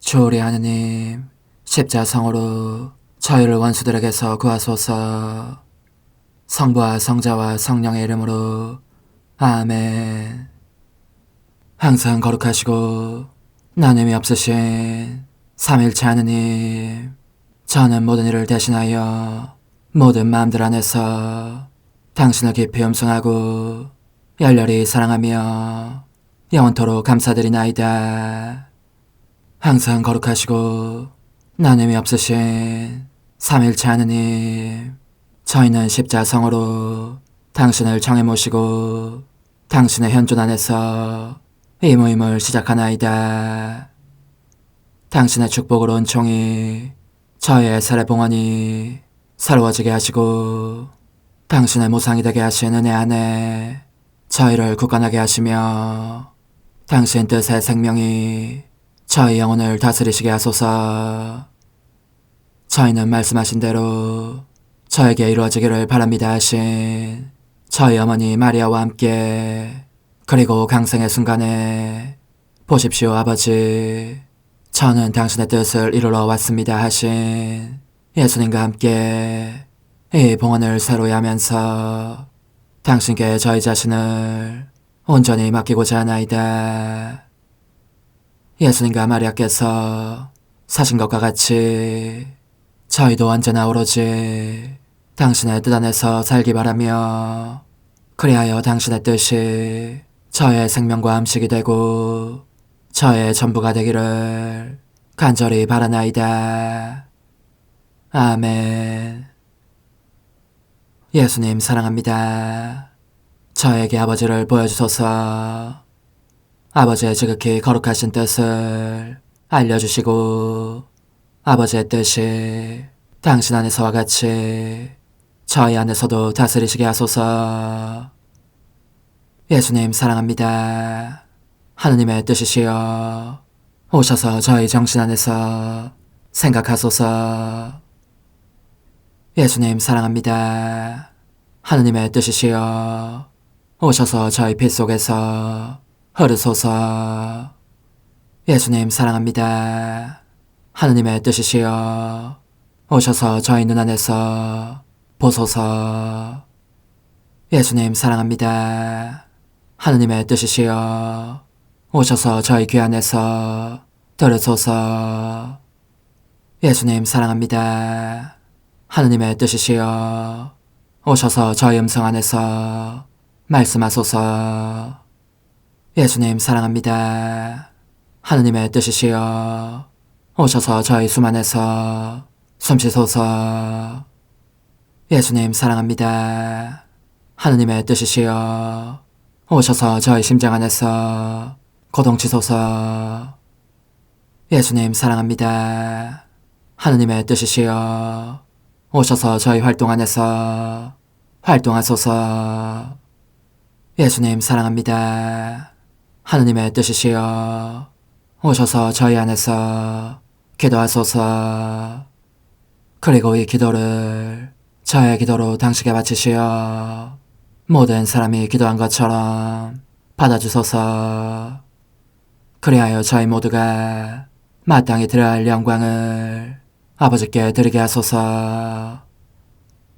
주오리 하느님, 십자성으로 저희를 원수들에게서 구하소서. 성부와 성자와 성령의 이름으로 아멘. 항상 거룩하시고 나눔이 없으신 삼일체 하느님, 저는 모든 일을 대신하여 모든 마음들 안에서 당신을 깊이 음성하고 열렬히 사랑하며 영원토록 감사드리나이다. 항상 거룩하시고 나눔이 없으신 삼일체 하느님, 저희는 십자성으로 당신을 정해 모시고 당신의 현존 안에서 이 모임을 시작하나이다. 당신의 축복으로 은총이 저희의 세례봉헌이 새로워지게 하시고 당신의 모상이 되게 하신 은혜 안에 저희를 굳건하게 하시며 당신 뜻의 생명이 저희 영혼을 다스리시게 하소서. 저희는 말씀하신 대로 저에게 이루어지기를 바랍니다 하신 저희 어머니 마리아와 함께, 그리고 강생의 순간에 보십시오 아버지, 저는 당신의 뜻을 이루러 왔습니다 하신 예수님과 함께 이 봉헌을 새로이 하면서 당신께 저희 자신을 온전히 맡기고자 하나이다. 예수님과 마리아께서 사신 것과 같이 저희도 언제나 오로지 당신의 뜻 안에서 살기 바라며, 그리하여 당신의 뜻이 저의 생명과 음식이 되고 저의 전부가 되기를 간절히 바라나이다. 아멘. 예수님 사랑합니다. 저에게 아버지를 보여주소서. 아버지의 지극히 거룩하신 뜻을 알려주시고 아버지의 뜻이 당신 안에서와 같이 저희 안에서도 다스리시게 하소서. 예수님 사랑합니다. 하느님의 뜻이시여 오셔서 저희 정신 안에서 생각하소서. 예수님 사랑합니다. 하느님의 뜻이시여 오셔서 저희 피 속에서 흐르소서. 예수님 사랑합니다. 하느님의 뜻이시여 오셔서 저희 눈 안에서 보소서. 예수님 사랑합니다. 하느님의 뜻이시여 오셔서 저희 귀 안에서 들으소서. 예수님 사랑합니다. 하느님의 뜻이시여 오셔서 저희 음성 안에서 말씀하소서. 예수님 사랑합니다. 하느님의 뜻이시여 오셔서 저희 숨 안에서 숨쉬소서. 예수님 사랑합니다. 하느님의 뜻이시여 오셔서 저희 심장 안에서 고동치소서. 예수님 사랑합니다. 하느님의 뜻이시여 오셔서 저희 활동 안에서 활동하소서. 예수님 사랑합니다. 하느님의 뜻이시여 오셔서 저희 안에서 기도하소서. 그리고 이 기도를 저의 기도로 당신께 바치시어 모든 사람이 기도한 것처럼 받아주소서. 그리하여 저희 모두가 마땅히 드려야 할 영광을 아버지께 드리게 하소서.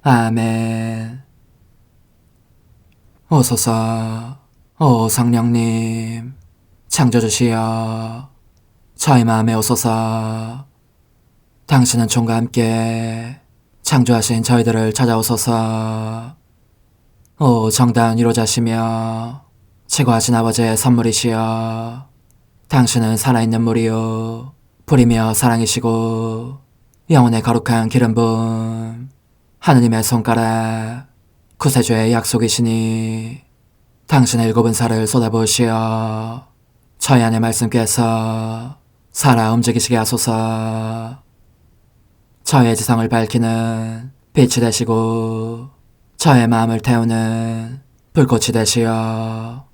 아멘. 오소서. 오 성령님 창조주시여 저희 마음에 오소서. 당신은 총과 함께 창조하신 저희들을 찾아오소서. 오 정다운 위로자시며 최고하신 아버지의 선물이시여 당신은 살아있는 물이요 불이며 사랑이시고 영혼의 거룩한 기름 부음 하느님의 손가락 구세주의 약속이시니 당신의 일곱은 살을 쏟아부으시어 저희 안의 말씀께서 살아 움직이시게 하소서. 저의 지성을 밝히는 빛이 되시고 저의 마음을 태우는 불꽃이 되시어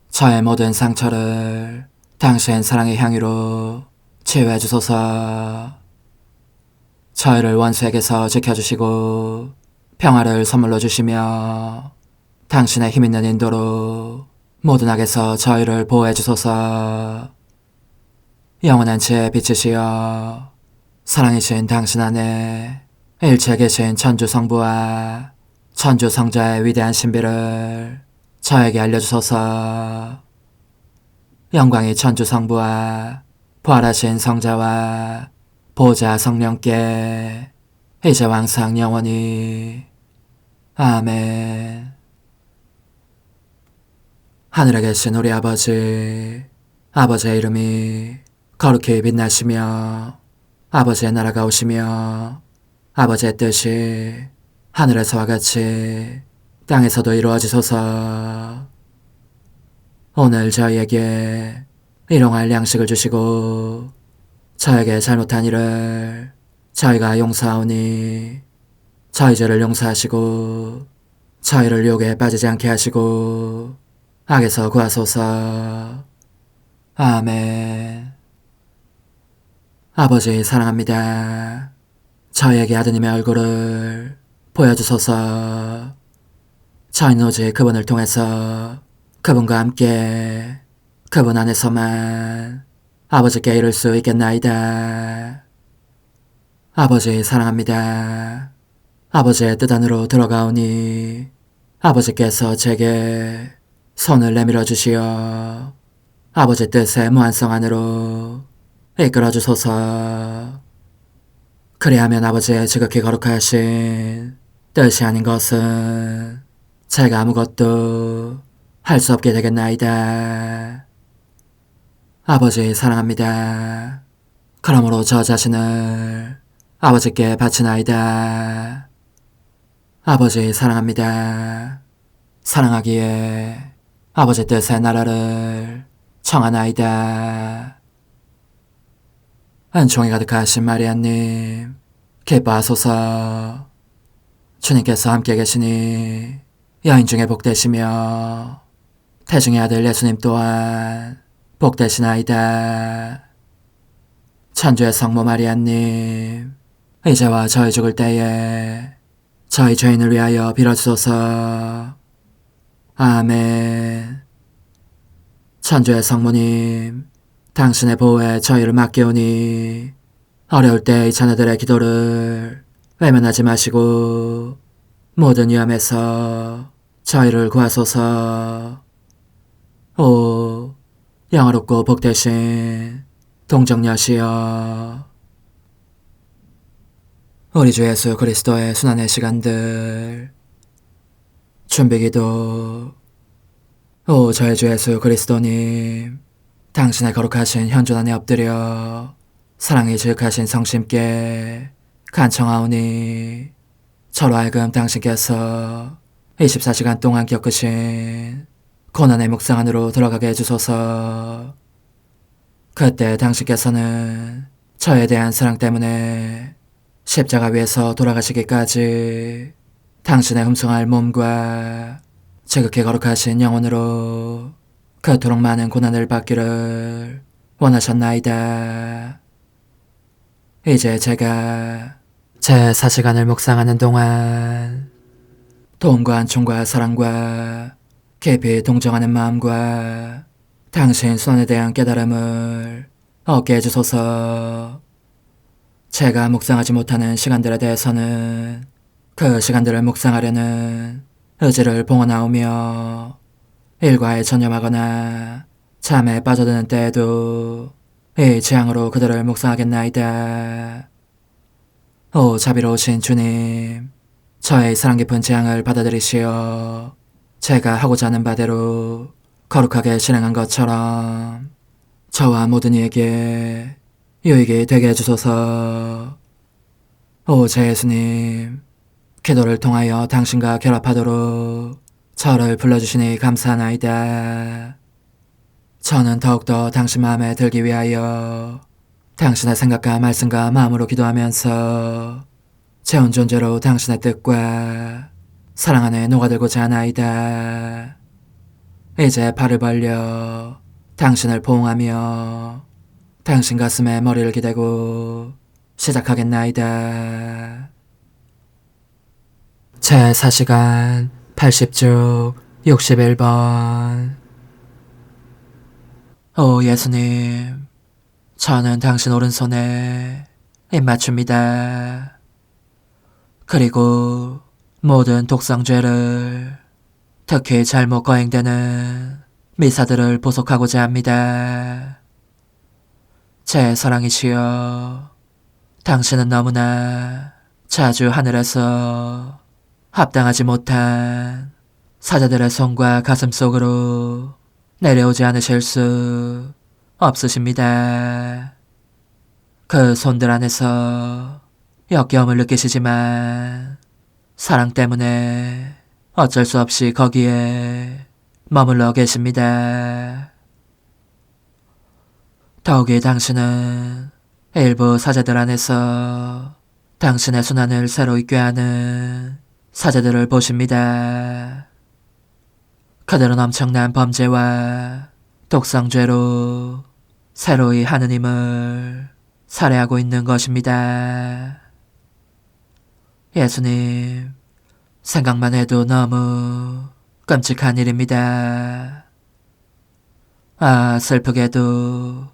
저의 모든 상처를 당신 사랑의 향유로 치유해 주소서. 저희를 원수에게서 지켜주시고 평화를 선물로 주시며 당신의 힘있는 인도로 모든 악에서 저희를 보호해 주소서. 영원한 지혜의 빛이시여 사랑이신 당신 안에 일체에 계신 천주 성부와 천주 성자의 위대한 신비를 저에게 알려주소서. 영광이 천주 성부와 부활하신 성자와 보좌 성령께 이제와 항상 영원히 아멘. 하늘에 계신 우리 아버지, 아버지의 이름이 거룩히 빛나시며 아버지의 나라가 오시며 아버지의 뜻이 하늘에서와 같이 땅에서도 이루어지소서. 오늘 저희에게 일용할 양식을 주시고 저에게 잘못한 일을 저희가 용서하오니 저희 죄를 용서하시고 저희를 유혹에 빠지지 않게 하시고 악에서 구하소서. 아멘. 아버지 사랑합니다. 저희에게 아드님의 얼굴을 보여주소서. 저희는 오직 그분을 통해서 그분과 함께 그분 안에서만 아버지께 이룰 수 있겠나이다. 아버지 사랑합니다. 아버지의 뜻 안으로 들어가오니 아버지께서 제게 손을 내밀어 주시어 아버지 뜻의 무한성 안으로 이끌어 주소서. 그리하면 아버지의 지극히 거룩하신 뜻이 아닌 것은 제가 아무것도 할 수 없게 되겠나이다. 아버지 사랑합니다. 그러므로 저 자신을 아버지께 바치나이다. 아버지 사랑합니다. 사랑하기에 아버지 뜻의 나라를 청하나이다. 은총이 가득하신 마리아님, 기뻐하소서. 주님께서 함께 계시니 여인 중에 복되시며 태중의 아들 예수님 또한 복되시나이다. 천주의 성모 마리아님, 이제와 저희 죽을 때에 저희 죄인을 위하여 빌어주소서. 아멘. 천주의 성모님, 당신의 보호에 저희를 맡기오니 어려울 때 이 자녀들의 기도를 외면하지 마시고 모든 위험에서 저희를 구하소서. 오, 영화롭고 복되신 동정녀시여, 우리 주 예수 그리스도의 순환의 시간들 준비기도. 오 저희 주 예수 그리스도님, 당신의 거룩하신 현존 안에 엎드려 사랑이 지극하신 성심께 간청하오니 저로 하여금 당신께서 24시간 동안 겪으신 고난의 묵상 안으로 들어가게 해주소서. 그때 당신께서는 저에 대한 사랑 때문에 십자가 위에서 돌아가시기까지 당신의 흠숭할 몸과 지극히 거룩하신 영혼으로 그토록 많은 고난을 받기를 원하셨나이다. 이제 제가 제 4시간을 묵상하는 동안 도움과 안총과 사랑과 깊이 동정하는 마음과 당신 손에 대한 깨달음을 얻게 해주소서. 제가 묵상하지 못하는 시간들에 대해서는 그 시간들을 묵상하려는 의지를 봉헌하오며 일과에 전념하거나 잠에 빠져드는 때에도 이 취향으로 그들을 묵상하겠나이다. 오 자비로우신 주님, 저의 사랑 깊은 재앙을 받아들이시어 제가 하고자 하는 바대로 거룩하게 실행한 것처럼 저와 모든 이에게 유익이 되게 해주소서. 오 제 예수님, 기도를 통하여 당신과 결합하도록 저를 불러주시니 감사하나이다. 저는 더욱더 당신 마음에 들기 위하여 당신의 생각과 말씀과 마음으로 기도하면서 제 온 존재로 당신의 뜻과 사랑 안에 녹아들고자 하나이다. 이제 발을 벌려 당신을 포옹하며 당신 가슴에 머리를 기대고 시작하겠나이다. 제 4시간 80쪽 61번. 오 예수님, 저는 당신 오른손에 입맞춥니다. 그리고 모든 독성죄를, 특히 잘못 거행되는 미사들을 보속하고자 합니다. 제 사랑이시여, 당신은 너무나 자주 하늘에서 합당하지 못한 사자들의 손과 가슴 속으로 내려오지 않으실 수 없으십니다. 그 손들 안에서 역겨움을 느끼시지만 사랑 때문에 어쩔 수 없이 거기에 머물러 계십니다. 더욱이 당신은 일부 사자들 안에서 당신의 순환을 새로이 꾀하는 사자들을 보십니다. 그들은 엄청난 범죄와 독성죄로 새로이 하느님을 살해하고 있는 것입니다. 예수님, 생각만 해도 너무 끔찍한 일입니다. 아, 슬프게도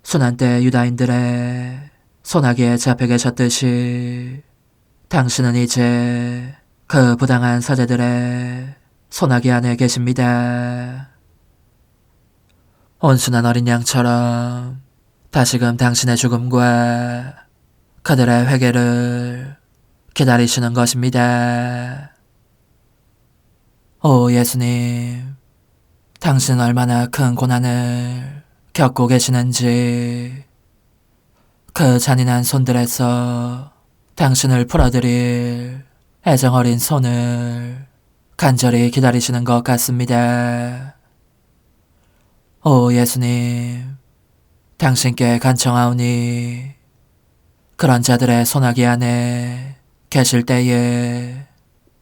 순환 때 유다인들의 소나기에 잡혀 계셨듯이 당신은 이제 그 부당한 사제들의 소나기 안에 계십니다. 온순한 어린 양처럼 다시금 당신의 죽음과 그들의 회개를 기다리시는 것입니다. 오 예수님, 당신은 얼마나 큰 고난을 겪고 계시는지 그 잔인한 손들에서 당신을 풀어드릴 애정어린 손을 간절히 기다리시는 것 같습니다. 오 예수님, 당신께 간청하오니 그런 자들의 소나기 안에 계실 때에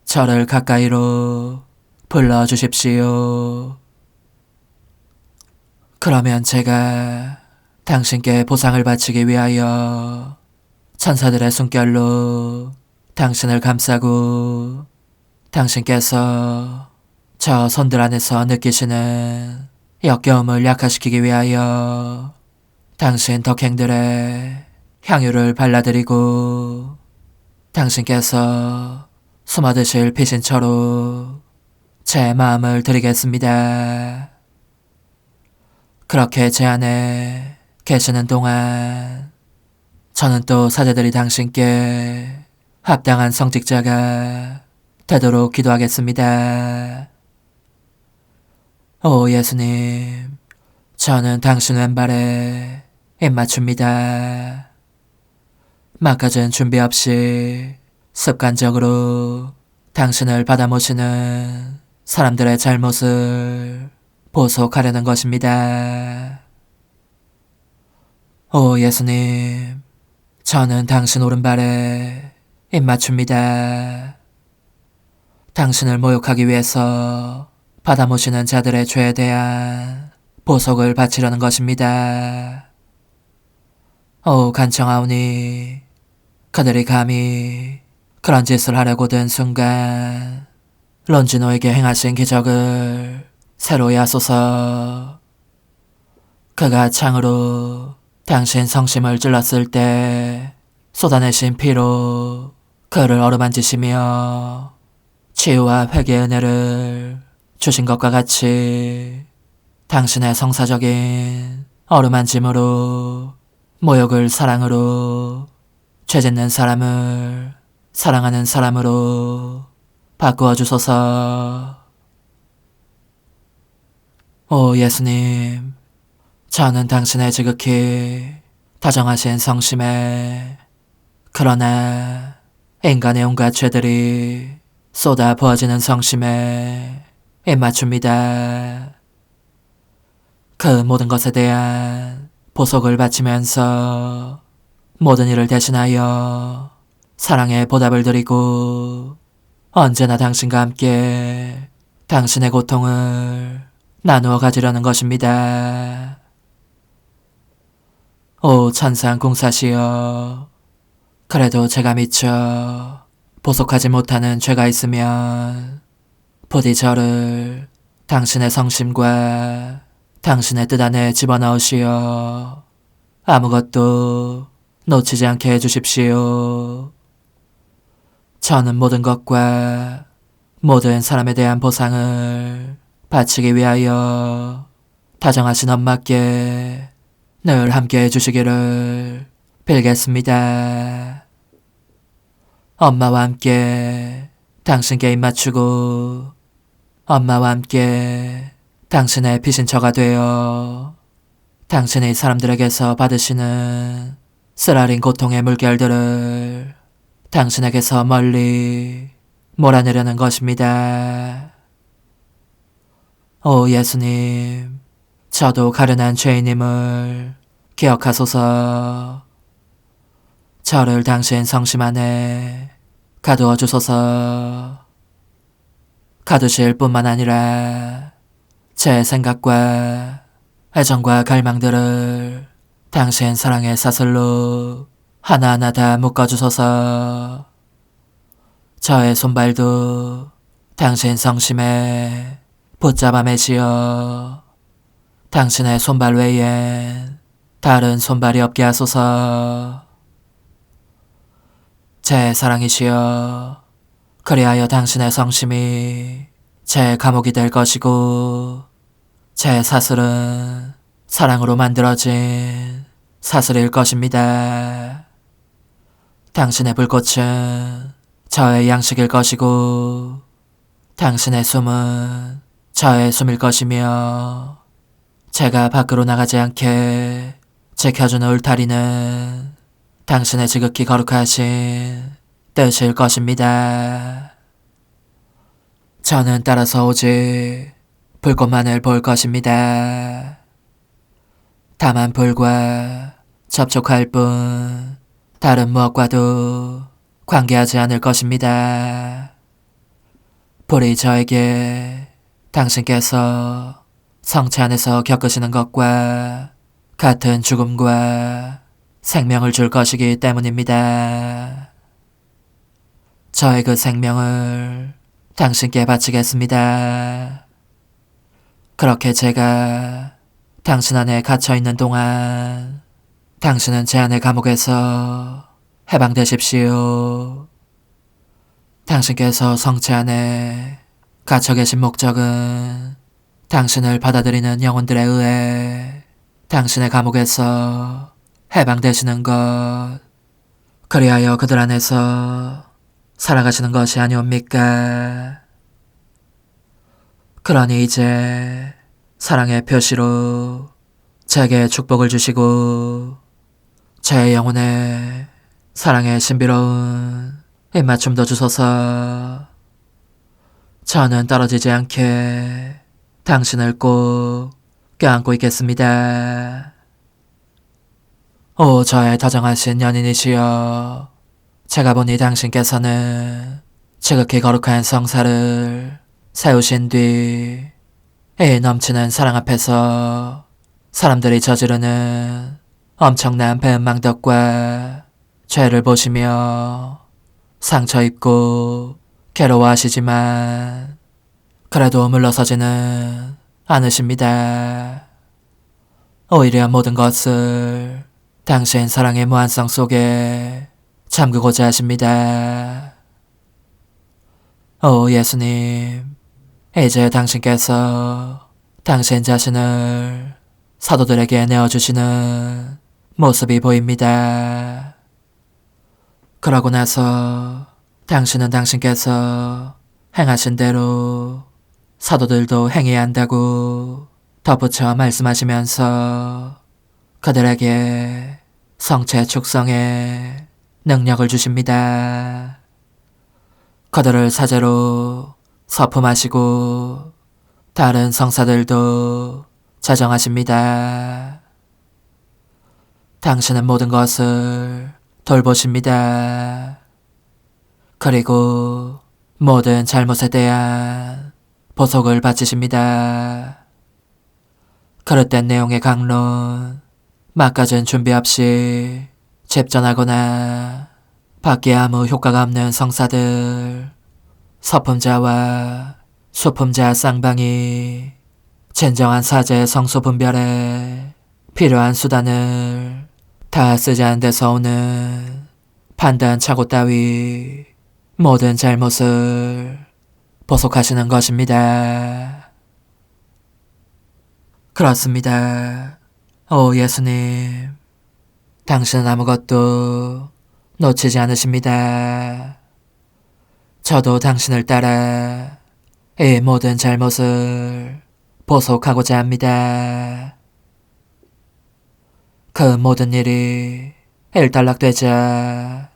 저를 가까이로 불러주십시오. 그러면 제가 당신께 보상을 바치기 위하여 천사들의 숨결로 당신을 감싸고 당신께서 저 손들 안에서 느끼시는 역겨움을 약화시키기 위하여 당신 덕행들의 향유를 발라드리고 당신께서 숨어드실 피신처로 제 마음을 드리겠습니다. 그렇게 제 안에 계시는 동안 저는 또 사제들이 당신께 합당한 성직자가 되도록 기도하겠습니다. 오 예수님, 저는 당신 왼발에 입맞춥니다. 막가진 준비 없이 습관적으로 당신을 받아 모시는 사람들의 잘못을 보속하려는 것입니다. 오 예수님, 저는 당신 오른발에 입맞춥니다. 당신을 모욕하기 위해서 받아 모시는 자들의 죄에 대한 보속을 바치려는 것입니다. 오 간청하오니 그들이 감히 그런 짓을 하려고 든 순간 론지노에게 행하신 기적을 새로이 하소서. 그가 창으로 당신 성심을 찔렀을 때 쏟아내신 피로 그를 어루만지시며 치유와 회개의 은혜를 주신 것과 같이 당신의 성사적인 어루만짐으로 모욕을 사랑으로, 죄짓는 사람을 사랑하는 사람으로 바꾸어 주소서. 오 예수님, 저는 당신의 지극히 다정하신 성심에 그러나 인간의 온갖 죄들이 쏟아 부어지는 성심에 입맞춥니다. 그 모든 것에 대한 보속을 바치면서 모든 일을 대신하여 사랑의 보답을 드리고 언제나 당신과 함께 당신의 고통을 나누어 가지려는 것입니다. 오 천상 공사시여, 그래도 제가 미처 보속하지 못하는 죄가 있으면 부디 저를 당신의 성심과 당신의 뜻 안에 집어넣으시어 아무것도 놓치지 않게 해주십시오. 저는 모든 것과 모든 사람에 대한 보상을 바치기 위하여 다정하신 엄마께 늘 함께 해주시기를 빌겠습니다. 엄마와 함께 당신께 입맞추고 엄마와 함께 당신의 피신처가 되어 당신이 사람들에게서 받으시는 쓰라린 고통의 물결들을 당신에게서 멀리 몰아내려는 것입니다. 오 예수님, 저도 가련한 죄인임을 기억하소서. 저를 당신 성심 안에 가두어 주소서. 가두실 뿐만 아니라 제 생각과 애정과 갈망들을 당신 사랑의 사슬로 하나하나 다 묶어주소서. 저의 손발도 당신 성심에 붙잡아 매시어 당신의 손발 외엔 다른 손발이 없게 하소서. 제 사랑이시여, 그리하여 당신의 성심이 제 감옥이 될 것이고 제 사슬은 사랑으로 만들어진 사슬일 것입니다. 당신의 불꽃은 저의 양식일 것이고 당신의 숨은 저의 숨일 것이며 제가 밖으로 나가지 않게 지켜주는 울타리는 당신의 지극히 거룩하신 뜻일 것입니다. 저는 따라서 오직 불꽃만을 볼 것입니다. 다만 불과 접촉할 뿐 다른 무엇과도 관계하지 않을 것입니다. 불이 저에게 당신께서 성체 안에서 겪으시는 것과 같은 죽음과 생명을 줄 것이기 때문입니다. 저의 그 생명을 당신께 바치겠습니다. 그렇게 제가 당신 안에 갇혀있는 동안 당신은 제 안의 감옥에서 해방되십시오. 당신께서 성체 안에 갇혀 계신 목적은 당신을 받아들이는 영혼들에 의해 당신의 감옥에서 해방되시는 것, 그리하여 그들 안에서 살아가시는 것이 아니옵니까? 그러니 이제 사랑의 표시로 제게 축복을 주시고 제 영혼에 사랑의 신비로운 입맞춤도 주소서. 저는 떨어지지 않게 당신을 꼭 껴안고 있겠습니다. 오 저의 다정하신 연인이시여, 제가 보니 당신께서는 지극히 거룩한 성사를 세우신 뒤 이 넘치는 사랑 앞에서 사람들이 저지르는 엄청난 배은망덕과 죄를 보시며 상처 입고 괴로워하시지만 그래도 물러서지는 않으십니다. 오히려 모든 것을 당신 사랑의 무한성 속에 잠그고자 하십니다. 오 예수님, 이제 당신께서 당신 자신을 사도들에게 내어주시는 모습이 보입니다. 그러고 나서 당신은 당신께서 행하신 대로 사도들도 행해야 한다고 덧붙여 말씀하시면서 그들에게 성체 축성의 능력을 주십니다. 그들을 사제로 서품하시고 다른 성사들도 자정하십니다. 당신은 모든 것을 돌보십니다. 그리고 모든 잘못에 대한 보속을 바치십니다. 그릇된 내용의 강론, 막가진 준비 없이 집전하거나 밖에 아무 효과가 없는 성사들, 서품자와 수품자 쌍방이 진정한 사제의 성소 분별에 필요한 수단을 다 쓰지 않은 데서 오는 판단 착오 따위 모든 잘못을 보속하시는 것입니다. 그렇습니다. 오 예수님, 당신은 아무것도 놓치지 않으십니다. 저도 당신을 따라 이 모든 잘못을 보속하고자 합니다. 그 모든 일이 일단락되자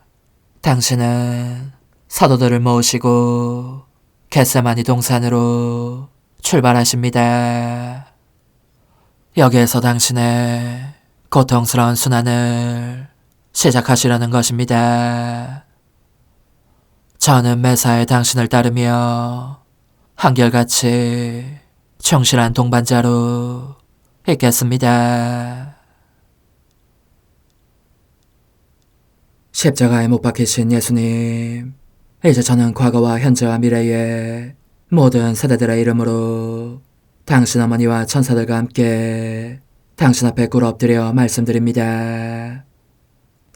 당신은 사도들을 모으시고 겟세마니 동산으로 출발하십니다. 여기에서 당신의 고통스러운 순환을 시작하시려는 것입니다. 저는 매사에 당신을 따르며 한결같이 충실한 동반자로 있겠습니다. 십자가에 못 박히신 예수님, 이제 저는 과거와 현재와 미래의 모든 세대들의 이름으로 당신 어머니와 천사들과 함께 당신 앞에 꿇어 엎드려 말씀드립니다.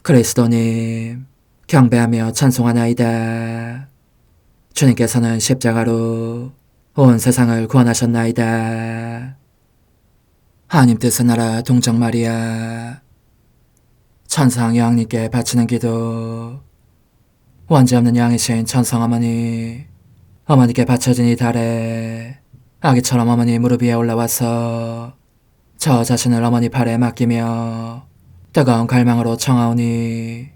그리스도님, 경배하며 찬송하나이다. 주님께서는 십자가로 온 세상을 구원하셨나이다. 하나님 뜻의 나라 동정 마리아, 천상 여왕님께 바치는 기도. 원죄 없는 양이신 천상 어머니, 어머니께 바쳐진 이 달에 아기처럼 어머니 무릎 위에 올라와서 저 자신을 어머니 팔에 맡기며 뜨거운 갈망으로 청하오니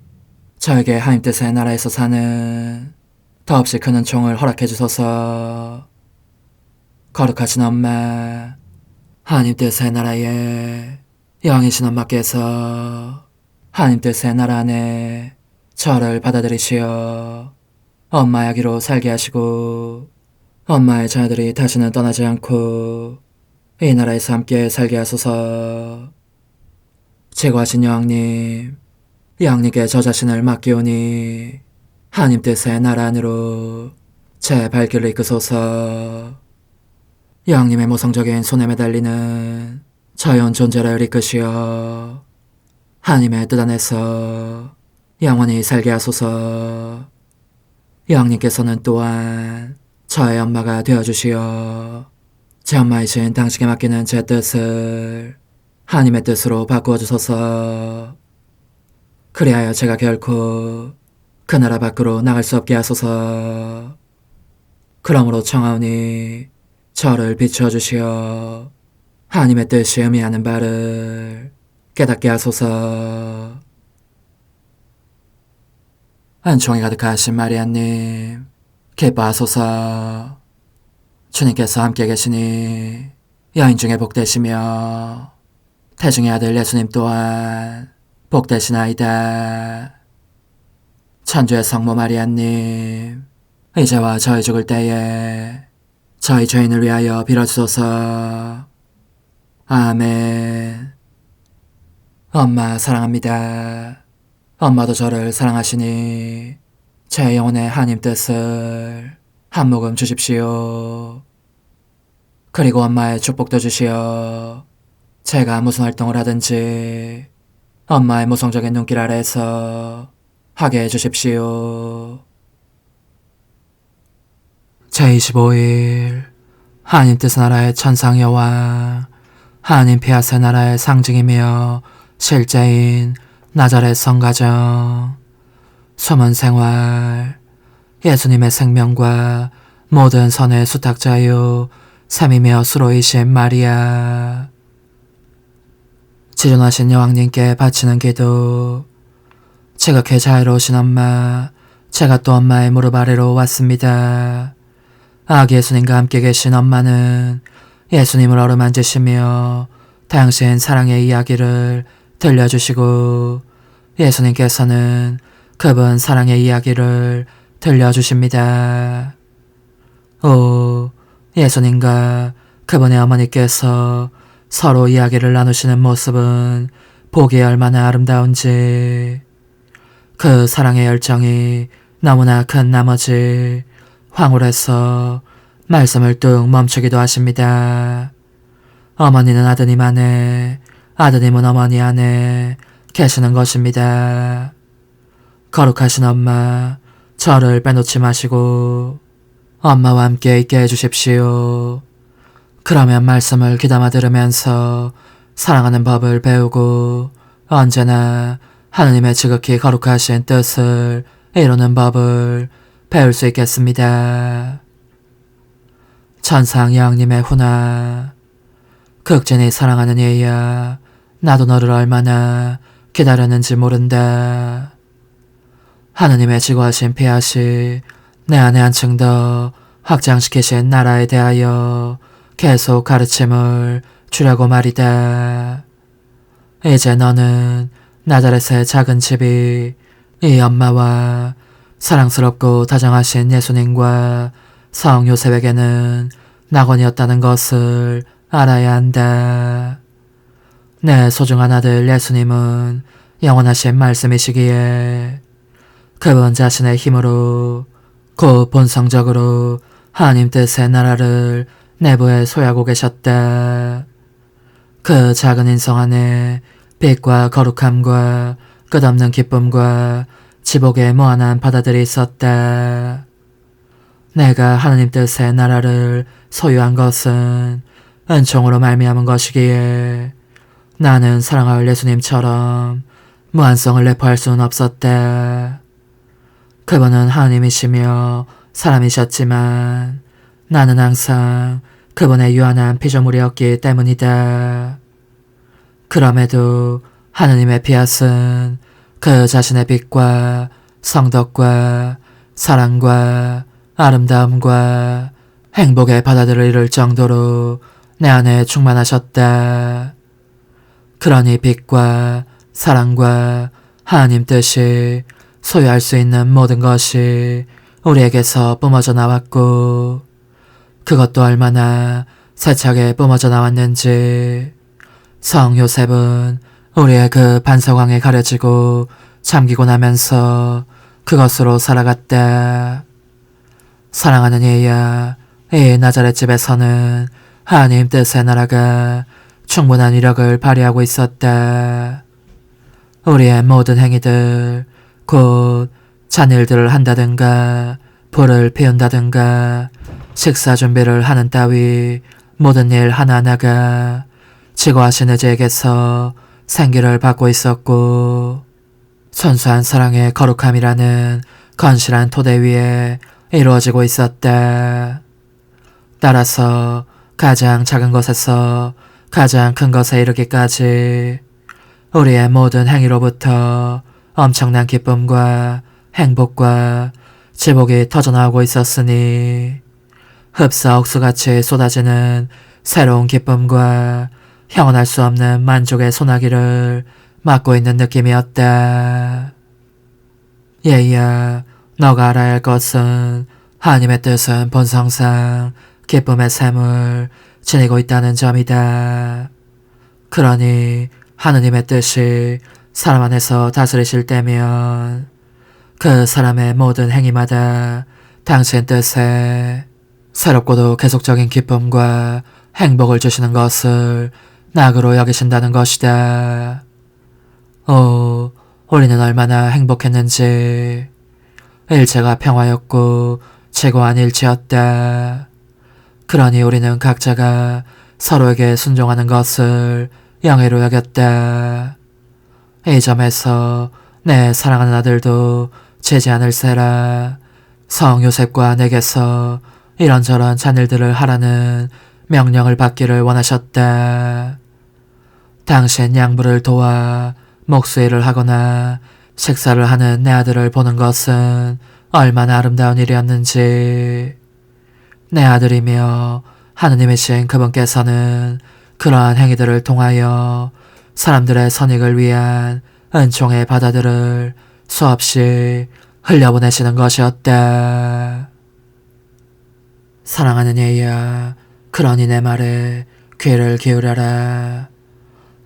저에게 하나님 뜻의 나라에서 사는 더없이 큰 은총을 허락해 주소서. 거룩하신 엄마, 하나님 뜻의 나라에 영이신 엄마께서 하나님 뜻의 나라 안에 저를 받아들이시어 엄마의 아기로 살게 하시고 엄마의 자녀들이 다시는 떠나지 않고 이 나라에서 함께 살게 하소서. 제거하신 여왕님, 여왕님께 저 자신을 맡기오니 하나님 뜻의 나라 안으로 제 발길을 이끄소서. 여왕님의 모성적인 손에 매달리는 자연 존재를 이끄시어 하나님의 뜻 안에서 영원히 살게 하소서. 여왕님께서는 또한 저의 엄마가 되어주시어 제 엄마이신 당신께 맡기는 제 뜻을 하나님의 뜻으로 바꾸어 주소서. 그리하여 제가 결코 그 나라 밖으로 나갈 수 없게 하소서. 그러므로 청하오니 저를 비추어 주시어 하나님의 뜻이 의미하는 바를 깨닫게 하소서. 은총이 가득하신 마리아님, 기뻐하소서. 주님께서 함께 계시니 여인 중에 복되시며 태중의 아들 예수님 또한 복되시나이다. 천주의 성모 마리아님, 이제와 저희 죽을 때에 저희 죄인을 위하여 빌어주소서. 아멘. 엄마 사랑합니다. 엄마도 저를 사랑하시니 제 영혼의 하나님 뜻을 한 모금 주십시오. 그리고 엄마의 축복도 주시어 제가 무슨 활동을 하든지 엄마의 모성적인 눈길 아래에서 하게 해주십시오. 제25일 하나님 뜻의 나라의 천상 여왕, 하나님 피아세 나라의 상징이며 실제인 나자렛 성가정, 숨은 생활, 예수님의 생명과 모든 선의 수탁자요 삼이며 수로이신 마리아, 지존하신 여왕님께 바치는 기도. 지극히 자애로우신 엄마, 제가 또 엄마의 무릎 아래로 왔습니다. 아기 예수님과 함께 계신 엄마는 예수님을 어루만지시며 당신 사랑의 이야기를 들려주시고 예수님께서는 그분 사랑의 이야기를 들려주십니다. 오, 예수님과 그분의 어머니께서 서로 이야기를 나누시는 모습은 보기 얼마나 아름다운지, 그 사랑의 열정이 너무나 큰 나머지 황홀해서 말씀을 뚝 멈추기도 하십니다. 어머니는 아드님 안에, 아드님은 어머니 안에 계시는 것입니다. 거룩하신 엄마, 저를 빼놓지 마시고 엄마와 함께 있게 해주십시오. 그러면 말씀을 귀담아 들으면서 사랑하는 법을 배우고 언제나 하느님의 지극히 거룩하신 뜻을 이루는 법을 배울 수 있겠습니다. 천상 영님의 훈화. 극진히 사랑하는 얘야, 나도 너를 얼마나 기다렸는지 모른다. 하느님의 지고하신 피하시 내 안에 한층 더 확장시키신 나라에 대하여 계속 가르침을 주려고 말이다. 이제 너는 나자렛의 작은 집이 이 엄마와 사랑스럽고 다정하신 예수님과 성 요셉에게는 낙원이었다는 것을 알아야 한다. 내 소중한 아들 예수님은 영원하신 말씀이시기에 그분 자신의 힘으로 곧 본성적으로 하나님 뜻의 나라를 내부에 소유하고 계셨다. 그 작은 인성 안에 빛과 거룩함과 끝없는 기쁨과 지복의 무한한 바다들이 있었다. 내가 하나님 뜻의 나라를 소유한 것은 은총으로 말미암은 것이기에 나는 사랑할 예수님처럼 무한성을 내포할 수는 없었다. 그분은 하나님이시며 사람이셨지만 나는 항상 그분의 유한한 피조물이었기 때문이다. 그럼에도 하느님의 피앗은 그 자신의 빛과 성덕과 사랑과 아름다움과 행복의 바다들을 이룰 정도로 내 안에 충만하셨다. 그러니 빛과 사랑과 하나님 뜻이 소유할 수 있는 모든 것이 우리에게서 뿜어져 나왔고 그것도 얼마나 세차게 뿜어져 나왔는지 성 요셉은 우리의 그 반사광에 가려지고 잠기고 나면서 그것으로 살아갔다. 사랑하는 얘야, 이 나자렛 집에서는 하나님 뜻의 나라가 충분한 위력을 발휘하고 있었다. 우리의 모든 행위들, 곧 잔일들을 한다든가 불을 피운다든가 식사 준비를 하는 따위 모든 일 하나하나가 지고하신 의지에게서 생기를 받고 있었고 순수한 사랑의 거룩함이라는 건실한 토대 위에 이루어지고 있었다. 따라서 가장 작은 것에서 가장 큰 것에 이르기까지 우리의 모든 행위로부터 엄청난 기쁨과 행복과 지복이 터져나오고 있었으니 흡사 억수같이 쏟아지는 새로운 기쁨과 형언할 수 없는 만족의 소나기를 맞고 있는 느낌이었다. 얘야, 너가 알아야 할 것은 하나님의 뜻은 본성상 기쁨의 샘을 지니고 있다는 점이다. 그러니 하느님의 뜻이 사람 안에서 다스리실 때면 그 사람의 모든 행위마다 당신 뜻에 새롭고도 계속적인 기쁨과 행복을 주시는 것을 낙으로 여기신다는 것이다. 오, 우리는 얼마나 행복했는지. 일체가 평화였고 최고한 일체였다. 그러니 우리는 각자가 서로에게 순종하는 것을 영예로 여겼다. 이 점에서 내 사랑하는 아들도 재지 않을세라. 성 요셉과 내게서 이런저런 잔일들을 하라는 명령을 받기를 원하셨다. 당신 양부를 도와 목수일을 하거나 식사를 하는 내 아들을 보는 것은 얼마나 아름다운 일이었는지. 내 아들이며 하느님이신 그분께서는 그러한 행위들을 통하여 사람들의 선익을 위한 은총의 바다들을 수없이 흘려보내시는 것이었다. 사랑하는 얘야, 그러니 내 말에 귀를 기울여라.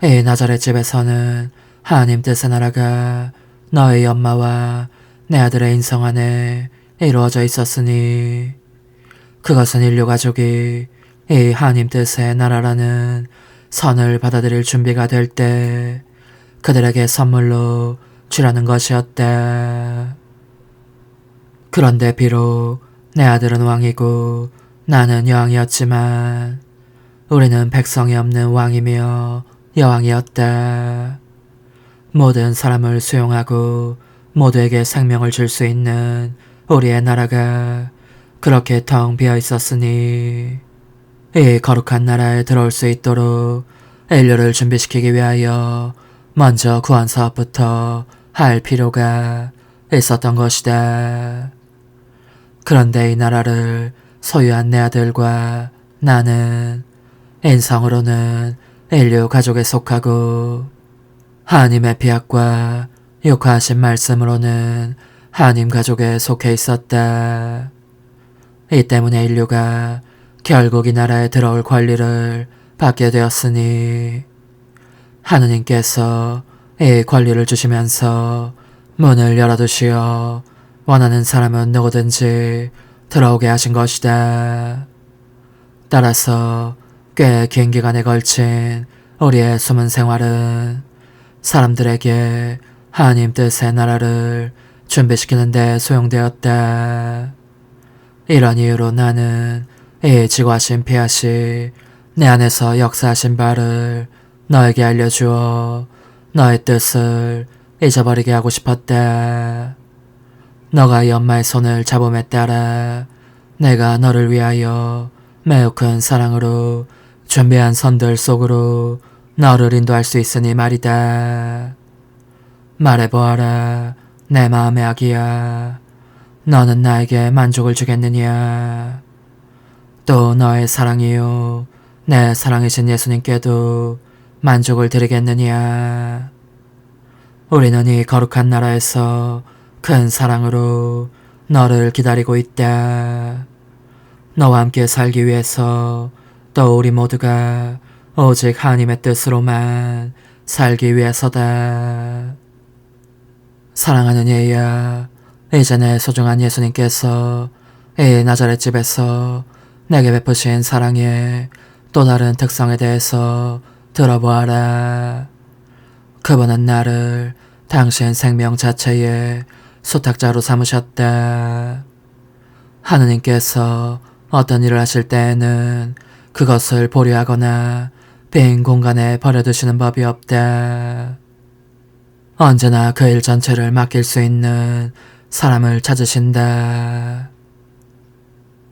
이 나자렛 집에서는 하나님 뜻의 나라가 너의 엄마와 내 아들의 인성 안에 이루어져 있었으니 그것은 인류 가족이 이 하나님 뜻의 나라라는 선을 받아들일 준비가 될 때 그들에게 선물로 주려는 것이었다. 그런데 비록 내 아들은 왕이고 나는 여왕이었지만 우리는 백성이 없는 왕이며 여왕이었다. 모든 사람을 수용하고 모두에게 생명을 줄 수 있는 우리의 나라가 그렇게 텅 비어 있었으니 이 거룩한 나라에 들어올 수 있도록 인류를 준비시키기 위하여 먼저 구원 사업부터 할 필요가 있었던 것이다. 그런데 이 나라를 소유한 내 아들과 나는 인성으로는 인류 가족에 속하고 하나님의 피약과 육화하신 말씀으로는 하나님 가족에 속해 있었다. 이 때문에 인류가 결국 이 나라에 들어올 권리를 받게 되었으니 하느님께서 이 권리를 주시면서 문을 열어두시어 원하는 사람은 누구든지 들어오게 하신 것이다. 따라서 꽤 긴 기간에 걸친 우리의 숨은 생활은 사람들에게 하나님 뜻의 나라를 준비시키는 데 소용되었다. 이런 이유로 나는 이 지구하신 피하시 내 안에서 역사하신 바를 너에게 알려주어 너의 뜻을 잊어버리게 하고 싶었다. 너가 이 엄마의 손을 잡음에 따라 내가 너를 위하여 매우 큰 사랑으로 준비한 선들 속으로 너를 인도할 수 있으니 말이다. 말해보아라, 내 마음의 아기야. 너는 나에게 만족을 주겠느냐? 또 너의 사랑이요, 내 사랑이신 예수님께도 만족을 드리겠느냐? 우리는 이 거룩한 나라에서 큰 사랑으로 너를 기다리고 있다. 너와 함께 살기 위해서 또 우리 모두가 오직 하나님의 뜻으로만 살기 위해서다. 사랑하는 얘야, 이제 내 소중한 예수님께서 이 나자렛 집에서 내게 베푸신 사랑의 또 다른 특성에 대해서 들어보아라. 그분은 나를 당신 생명 자체의 수탁자로 삼으셨다. 하느님께서 어떤 일을 하실 때에는 그것을 보류하거나 빈 공간에 버려두시는 법이 없다. 언제나 그 일 전체를 맡길 수 있는 사람을 찾으신다.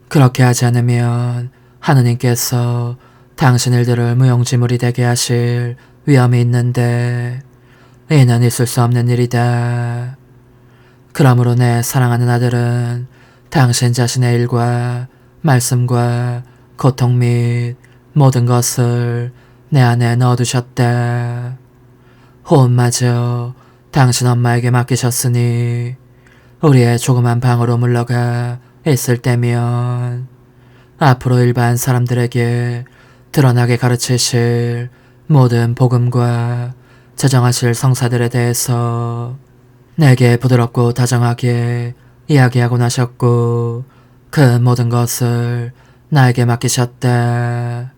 그렇게 하지 않으면 하느님께서 당신 일들을 무용지물이 되게 하실 위험이 있는데 이는 있을 수 없는 일이다. 그러므로 내 사랑하는 아들은 당신 자신의 일과 말씀과 고통 및 모든 것을 내 안에 넣어두셨다. 호흡마저 당신 엄마에게 맡기셨으니 우리의 조그만 방으로 물러가 있을 때면 앞으로 일반 사람들에게 드러나게 가르치실 모든 복음과 제정하실 성사들에 대해서 내게 부드럽고 다정하게 이야기하고 나셨고 그 모든 것을 나에게 맡기셨다.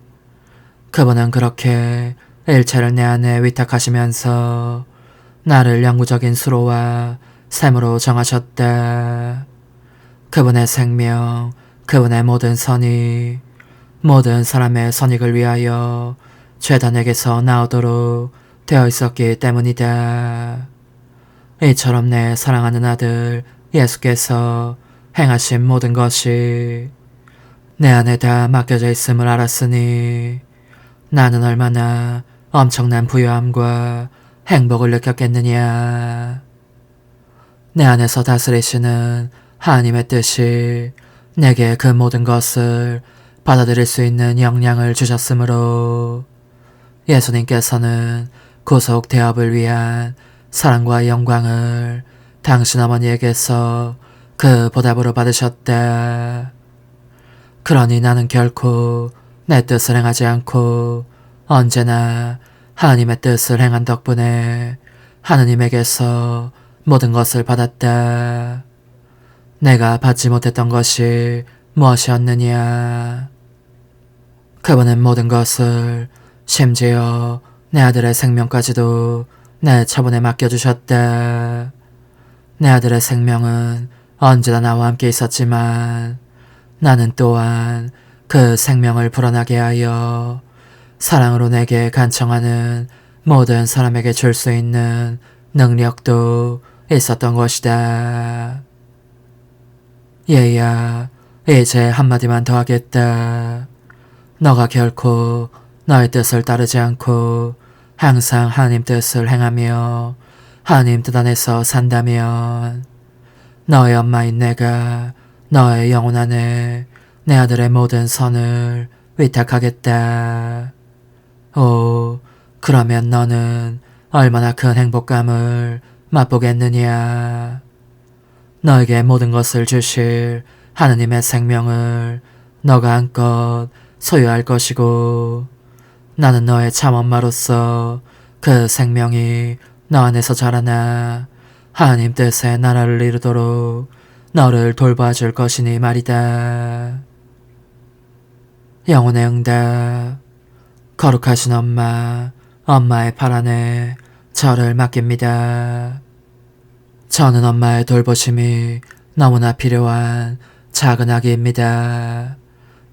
그분은 그렇게 일체를 내 안에 위탁하시면서 나를 영구적인 수로와 샘으로 정하셨다. 그분의 생명, 그분의 모든 선이 모든 사람의 선익을 위하여 죄단에게서 나오도록 되어 있었기 때문이다. 이처럼 내 사랑하는 아들 예수께서 행하신 모든 것이 내 안에 다 맡겨져 있음을 알았으니 나는 얼마나 엄청난 부유함과 행복을 느꼈겠느냐. 내 안에서 다스리시는 하나님의 뜻이 내게 그 모든 것을 받아들일 수 있는 역량을 주셨으므로 예수님께서는 구속 대업을 위한 사랑과 영광을 당신 어머니에게서 그 보답으로 받으셨다. 그러니 나는 결코 내 뜻을 행하지 않고 언제나 하나님의 뜻을 행한 덕분에 하느님에게서 모든 것을 받았다. 내가 받지 못했던 것이 무엇이었느냐? 그분은 모든 것을 심지어 내 아들의 생명까지도 내 처분에 맡겨주셨다. 내 아들의 생명은 언제나 나와 함께 있었지만 나는 또한 그 생명을 불어나게 하여 사랑으로 내게 간청하는 모든 사람에게 줄 수 있는 능력도 있었던 것이다. 얘야, 이제 한마디만 더 하겠다. 너가 결코 너의 뜻을 따르지 않고 항상 하나님 뜻을 행하며 하나님 뜻 안에서 산다면 너의 엄마인 내가 너의 영혼 안에 내 아들의 모든 선을 위탁하겠다. 오, 그러면 너는 얼마나 큰 행복감을 맛보겠느냐. 너에게 모든 것을 주실 하느님의 생명을 너가 한껏 소유할 것이고 나는 너의 참 엄마로서 그 생명이 너 안에서 자라나 하나님 뜻의 나라를 이루도록 너를 돌봐줄 것이니 말이다. 영혼의 응답. 거룩하신 엄마, 엄마의 발 안에 저를 맡깁니다. 저는 엄마의 돌보심이 너무나 필요한 작은 아기입니다.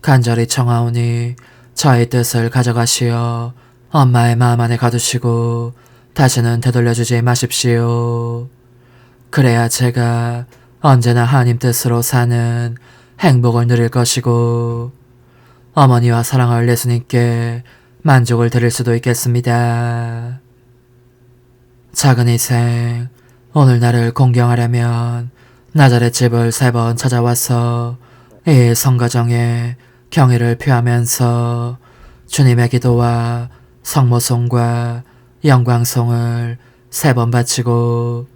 간절히 청하오니 저의 뜻을 가져가시어 엄마의 마음 안에 가두시고 다시는 되돌려주지 마십시오. 그래야 제가 언제나 하나님 뜻으로 사는 행복을 누릴 것이고 어머니와 사랑할 예수님께 만족을 드릴 수도 있겠습니다. 작은 희생, 오늘 나를 공경하려면 나자렛 집을 3번 찾아와서 이 성가정에 경의를 표하면서 주님의 기도와 성모송과 영광송을 3번 바치고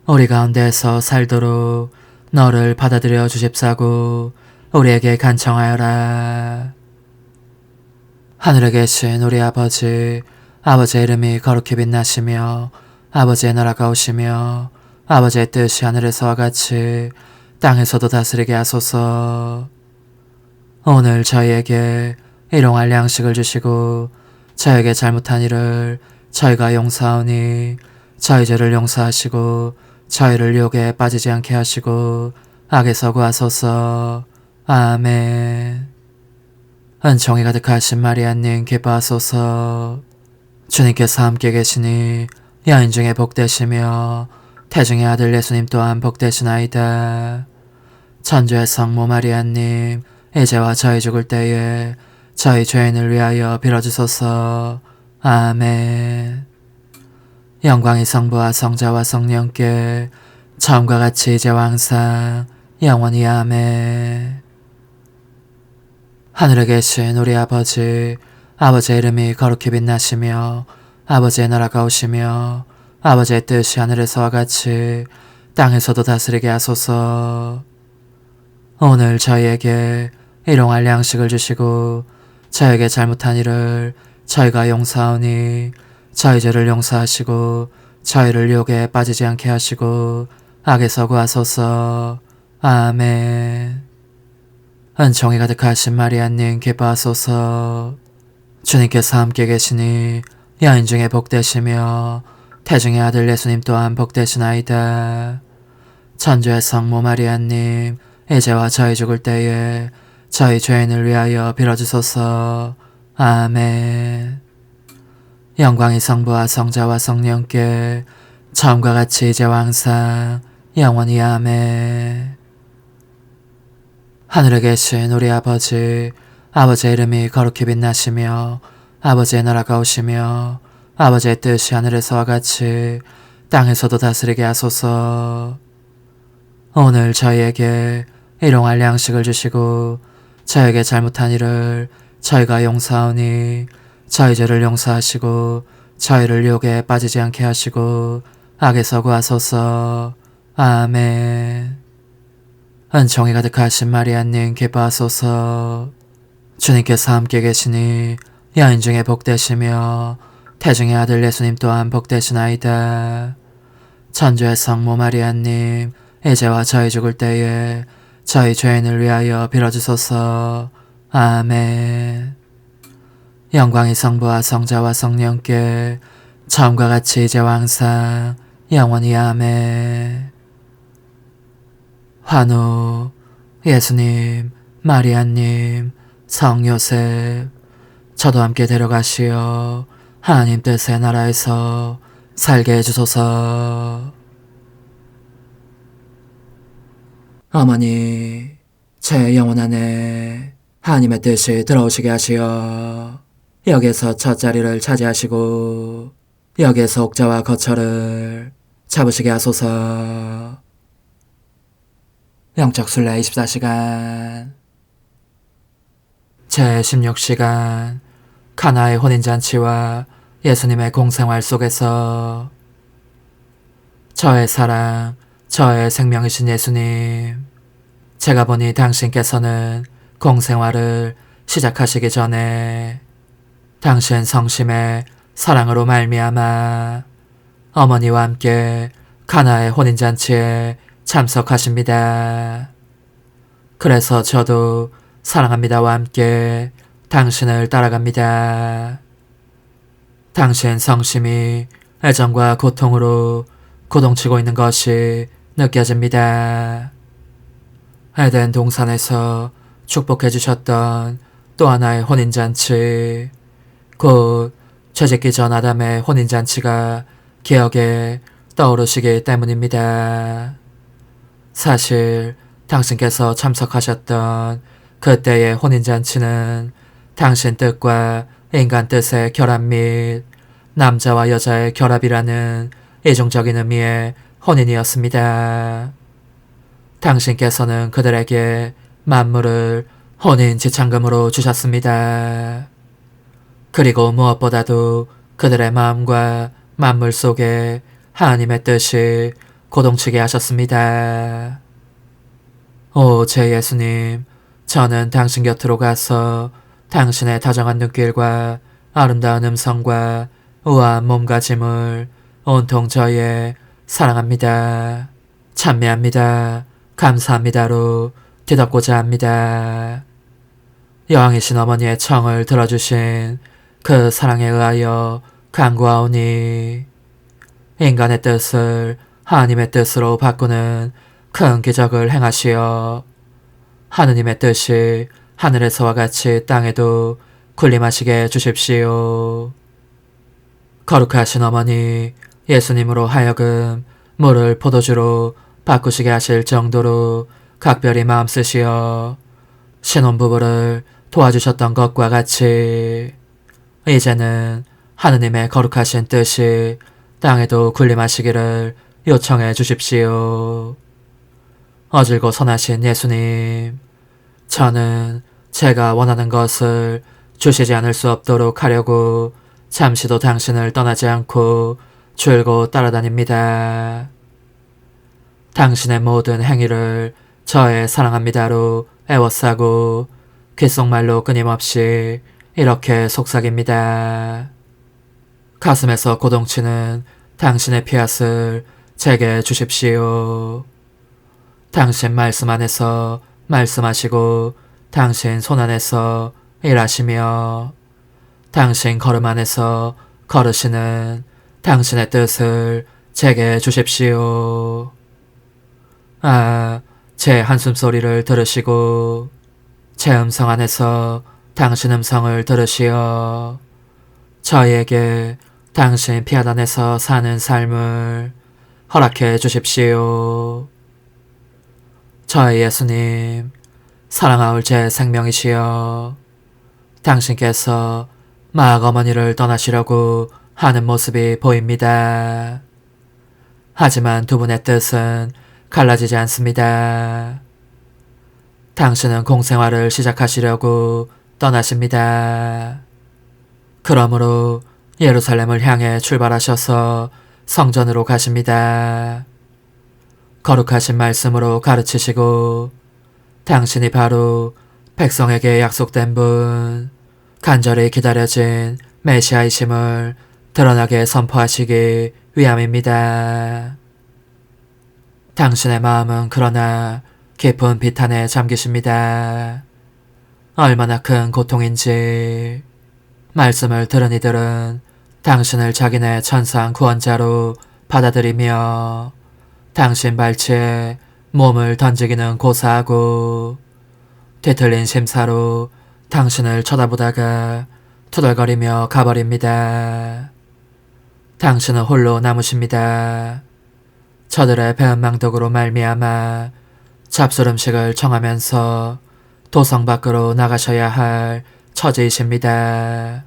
우리 가운데서 살도록 너를 받아들여 주십사고 우리에게 간청하여라. 하늘에 계신 우리 아버지, 아버지의 이름이 거룩히 빛나시며 아버지의 나라가 오시며 아버지의 뜻이 하늘에서와 같이 땅에서도 다스리게 하소서. 오늘 저희에게 일용할 양식을 주시고 저에게 잘못한 일을 저희가 용서하오니 저희 죄를 용서하시고 저희를 유혹에 빠지지 않게 하시고 악에서 구하소서. 아멘. 은총이 가득하신 마리아님 기뻐하소서. 주님께서 함께 계시니 여인 중에 복되시며 태중의 아들 예수님 또한 복되시나이다. 천주의 성모 마리아님 이제와 저희 죽을 때에 저희 죄인을 위하여 빌어주소서. 아멘. 영광이 성부와 성자와 성령께 처음과 같이 이제와 항상 영원히 아멘. 하늘에 계신 우리 아버지, 아버지의 이름이 거룩히 빛나시며 아버지의 나라가 오시며 아버지의 뜻이 하늘에서와 같이 땅에서도 다스리게 하소서. 오늘 저희에게 일용할 양식을 주시고 저에게 잘못한 일을 저희가 용서하오니 저희 죄를 용서하시고 저희를 유혹에 빠지지 않게 하시고 악에서 구하소서. 아멘. 은총이 가득하신 마리아님 기뻐하소서. 주님께서 함께 계시니 여인 중에 복되시며 태중의 아들 예수님 또한 복되시나이다. 천주의 성모 마리아님 이제와 저희 죽을 때에 저희 죄인을 위하여 빌어주소서. 아멘. 영광이 성부와 성자와 성령께 처음과 같이 이제와 항상 영원히 아멘. 하늘에 계신 우리 아버지, 아버지의 이름이 거룩히 빛나시며 아버지의 나라가 오시며 아버지의 뜻이 하늘에서와 같이 땅에서도 다스리게 하소서. 오늘 저희에게 일용할 양식을 주시고 저에게 잘못한 일을 저희가 용서하오니 저희 죄를 용서하시고 저희를 유혹에 빠지지 않게 하시고 악에서 구하소서. 아멘. 은총이 가득하신 마리아님 기뻐하소서. 주님께서 함께 계시니 여인 중에 복되시며 태중의 아들 예수님 또한 복되시나이다. 천주의 성모 마리아님 이제와 저희 죽을 때에 저희 죄인을 위하여 빌어주소서. 아멘. 영광이 성부와 성자와 성령께 처음과 같이 이제와 항상 영원히 아멘. 환우, 예수님, 마리아님, 성요셉, 저도 함께 데려가시어 하나님 뜻의 나라에서 살게 해주소서. 어머니, 제 영혼 안에 하나님의 뜻이 들어오시게 하시어 여기에서 첫 자리를 차지하시고 여기에서 옥자와 거처를 잡으시게 하소서. 영적 순례 24시간 제16시간 가나의 혼인잔치와 예수님의 공생활 속에서 저의 사랑, 저의 생명이신 예수님, 제가 보니 당신께서는 공생활을 시작하시기 전에 당신 성심의 사랑으로 말미암아 어머니와 함께 가나의 혼인잔치에 참석하십니다. 그래서 저도 사랑합니다와 함께 당신을 따라갑니다. 당신 성심이 애정과 고통으로 고동치고 있는 것이 느껴집니다. 에덴 동산에서 축복해 주셨던 또 하나의 혼인잔치, 곧 죄짓기 전 아담의 혼인잔치가 기억에 떠오르시기 때문입니다. 사실 당신께서 참석하셨던 그때의 혼인잔치는 당신 뜻과 인간 뜻의 결합 및 남자와 여자의 결합이라는 이중적인 의미의 혼인이었습니다. 당신께서는 그들에게 만물을 혼인 지참금으로 주셨습니다. 그리고 무엇보다도 그들의 마음과 만물 속에 하나님의 뜻이 고동치게 하셨습니다. 오, 제 예수님, 저는 당신 곁으로 가서 당신의 다정한 눈길과 아름다운 음성과 우아한 몸가짐을 온통 저의 사랑합니다, 찬미합니다, 감사합니다로 뒤덮고자 합니다. 여왕이신 어머니의 청을 들어주신 그 사랑에 의하여 간구하오니 인간의 뜻을 하나님의 뜻으로 바꾸는 큰 기적을 행하시어 하느님의 뜻이 하늘에서와 같이 땅에도 군림하시게 해주십시오. 거룩하신 어머니 예수님으로 하여금 물을 포도주로 바꾸시게 하실 정도로 각별히 마음 쓰시어 신혼부부를 도와주셨던 것과 같이 이제는 하느님의 거룩하신 뜻이 땅에도 군림하시기를 요청해 주십시오. 어질고 선하신 예수님, 저는 제가 원하는 것을 주시지 않을 수 없도록 하려고 잠시도 당신을 떠나지 않고 줄곧 따라다닙니다. 당신의 모든 행위를 저의 사랑합니다로 애워싸고 귓속말로 끊임없이 이렇게 속삭입니다. 가슴에서 고동치는 당신의 피앗을 제게 주십시오. 당신 말씀 안에서 말씀하시고 당신 손 안에서 일하시며 당신 걸음 안에서 걸으시는 당신의 뜻을 제게 주십시오. 제 한숨 소리를 들으시고 제 음성 안에서 당신 음성을 들으시어 저희에게 당신 피앗 안에서 사는 삶을 허락해 주십시오. 저의 예수님, 사랑하올 제 생명이시여, 당신께서 마악 어머니를 떠나시려고 하는 모습이 보입니다. 하지만 두 분의 뜻은 갈라지지 않습니다. 당신은 공생활을 시작하시려고 떠나십니다. 그러므로 예루살렘을 향해 출발하셔서 성전으로 가십니다. 거룩하신 말씀으로 가르치시고 당신이 바로 백성에게 약속된 분, 간절히 기다려진 메시아이심을 드러나게 선포하시기 위함입니다. 당신의 마음은 그러나 깊은 비탄에 잠기십니다. 얼마나 큰 고통인지 말씀을 들은 이들은 당신을 자기네 천상 구원자로 받아들이며 당신 발치에 몸을 던지기는 고사하고 뒤틀린 심사로 당신을 쳐다보다가 투덜거리며 가버립니다. 당신은 홀로 남으십니다. 저들의 배은망덕으로 말미암아 잡술음식을 청하면서 도성 밖으로 나가셔야 할 처지이십니다.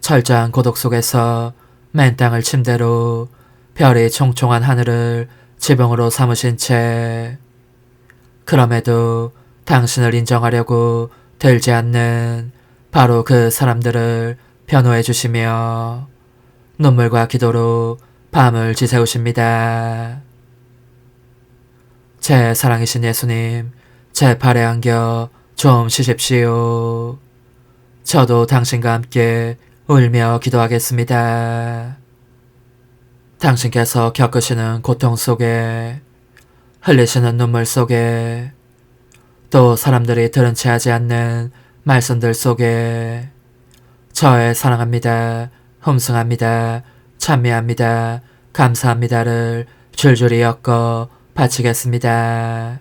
철저한 고독 속에서 맨 땅을 침대로 별이 총총한 하늘을 지붕으로 삼으신 채 그럼에도 당신을 인정하려고 들지 않는 바로 그 사람들을 변호해 주시며 눈물과 기도로 밤을 지새우십니다. 제 사랑이신 예수님, 제 팔에 안겨 좀 쉬십시오. 저도 당신과 함께 울며 기도하겠습니다. 당신께서 겪으시는 고통 속에, 흘리시는 눈물 속에, 또 사람들이 들은 채 하지 않는 말씀들 속에 저의 사랑합니다, 흠숭합니다, 찬미합니다, 감사합니다를 줄줄이 엮어 바치겠습니다.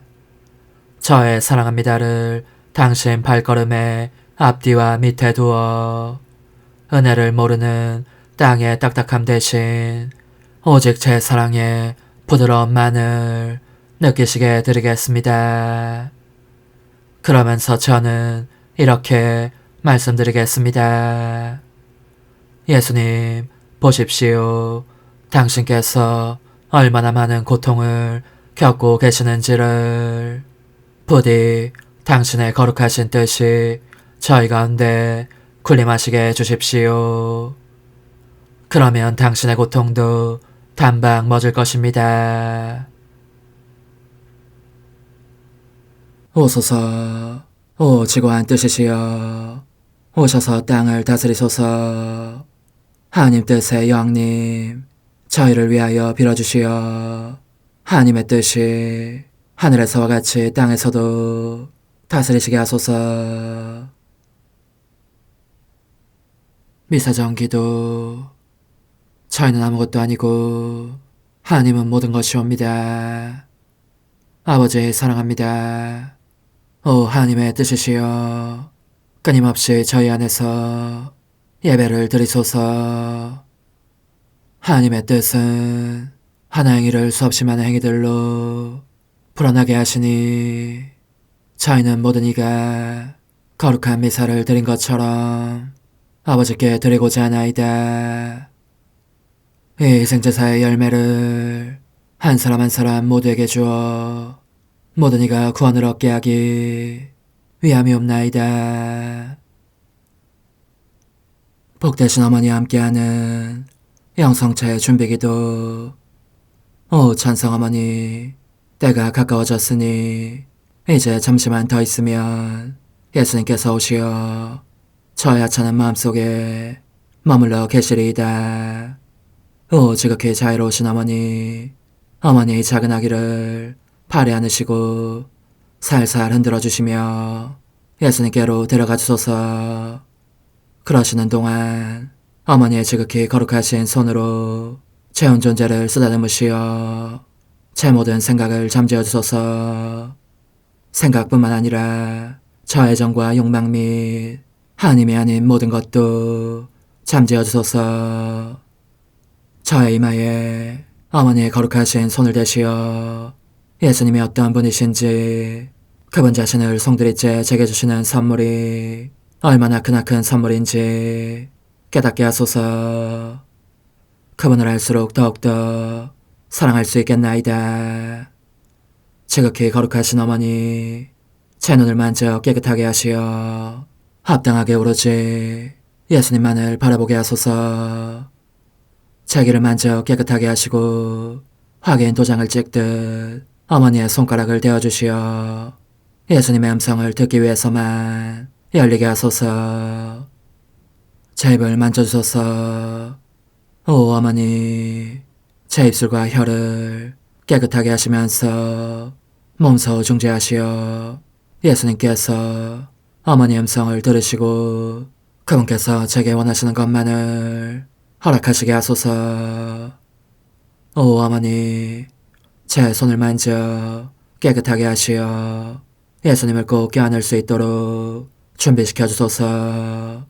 저의 사랑합니다를 당신 발걸음에 앞뒤와 밑에 두어 은혜를 모르는 땅의 딱딱함 대신 오직 제 사랑의 부드러움만을 느끼시게 드리겠습니다. 그러면서 저는 이렇게 말씀드리겠습니다. 예수님, 보십시오. 당신께서 얼마나 많은 고통을 겪고 계시는지를 부디 당신의 거룩하신 뜻이 저희 가운데 군림하시게 해주십시오. 그러면 당신의 고통도 단박 멎을 것입니다. 오소서, 오 지고한 뜻이시여, 오셔서 땅을 다스리소서. 하나님 뜻의 여왕님, 저희를 위하여 빌어주시어 하나님의 뜻이 하늘에서와 같이 땅에서도 다스리시게 하소서. 미사정기도, 저희는 아무것도 아니고 하나님은 모든 것이옵니다. 아버지 사랑합니다. 오 하나님의 뜻이시여, 끊임없이 저희 안에서 예배를 드리소서. 하나님의 뜻은 하나 행위를 수없이 많은 행위들로 불어나게 하시니 저희는 모든 이가 거룩한 미사를 드린 것처럼 아버지께 드리고자 하나이다. 이 희생제사의 열매를 한 사람 한 사람 모두에게 주어 모든 이가 구원을 얻게 하기 위함이옵나이다. 복되신 어머니와 함께하는 영성차의 준비기도. 오 찬성 어머니, 때가 가까워졌으니 이제 잠시만 더 있으면 예수님께서 오시어 저의 하찮은 마음속에 머물러 계시리이다. 오 지극히 자유로우신 어머니, 어머니의 작은 아기를 팔에 안으시고 살살 흔들어 주시며 예수님께로 데려가 주소서. 그러시는 동안 어머니의 지극히 거룩하신 손으로 제 온 존재를 쓰다듬으시어 제 모든 생각을 잠재워 주소서. 생각뿐만 아니라 저 애정과 욕망 및 하나님이 아닌 모든 것도 잠재워 주소서. 저의 이마에 어머니의 거룩하신 손을 대시어 예수님이 어떠한 분이신지, 그분 자신을 송두리째 제게 주시는 선물이 얼마나 크나큰 선물인지 깨닫게 하소서. 그분을 알수록 더욱더 사랑할 수 있겠나이다. 지극히 거룩하신 어머니, 제 눈을 만져 깨끗하게 하시어 합당하게 오로지 예수님만을 바라보게 하소서. 제 귀를 만져 깨끗하게 하시고 확인 도장을 찍듯 어머니의 손가락을 대어주시어 예수님의 음성을 듣기 위해서만 열리게 하소서. 제 입을 만져주소서. 오 어머니, 제 입술과 혀를 깨끗하게 하시면서 몸소 중재하시어 예수님께서 어머니 음성을 들으시고 그분께서 제게 원하시는 것만을 허락하시게 하소서. 오 어머니, 제 손을 만져 깨끗하게 하시어 예수님을 꼭 껴안을 수 있도록 준비시켜 주소서.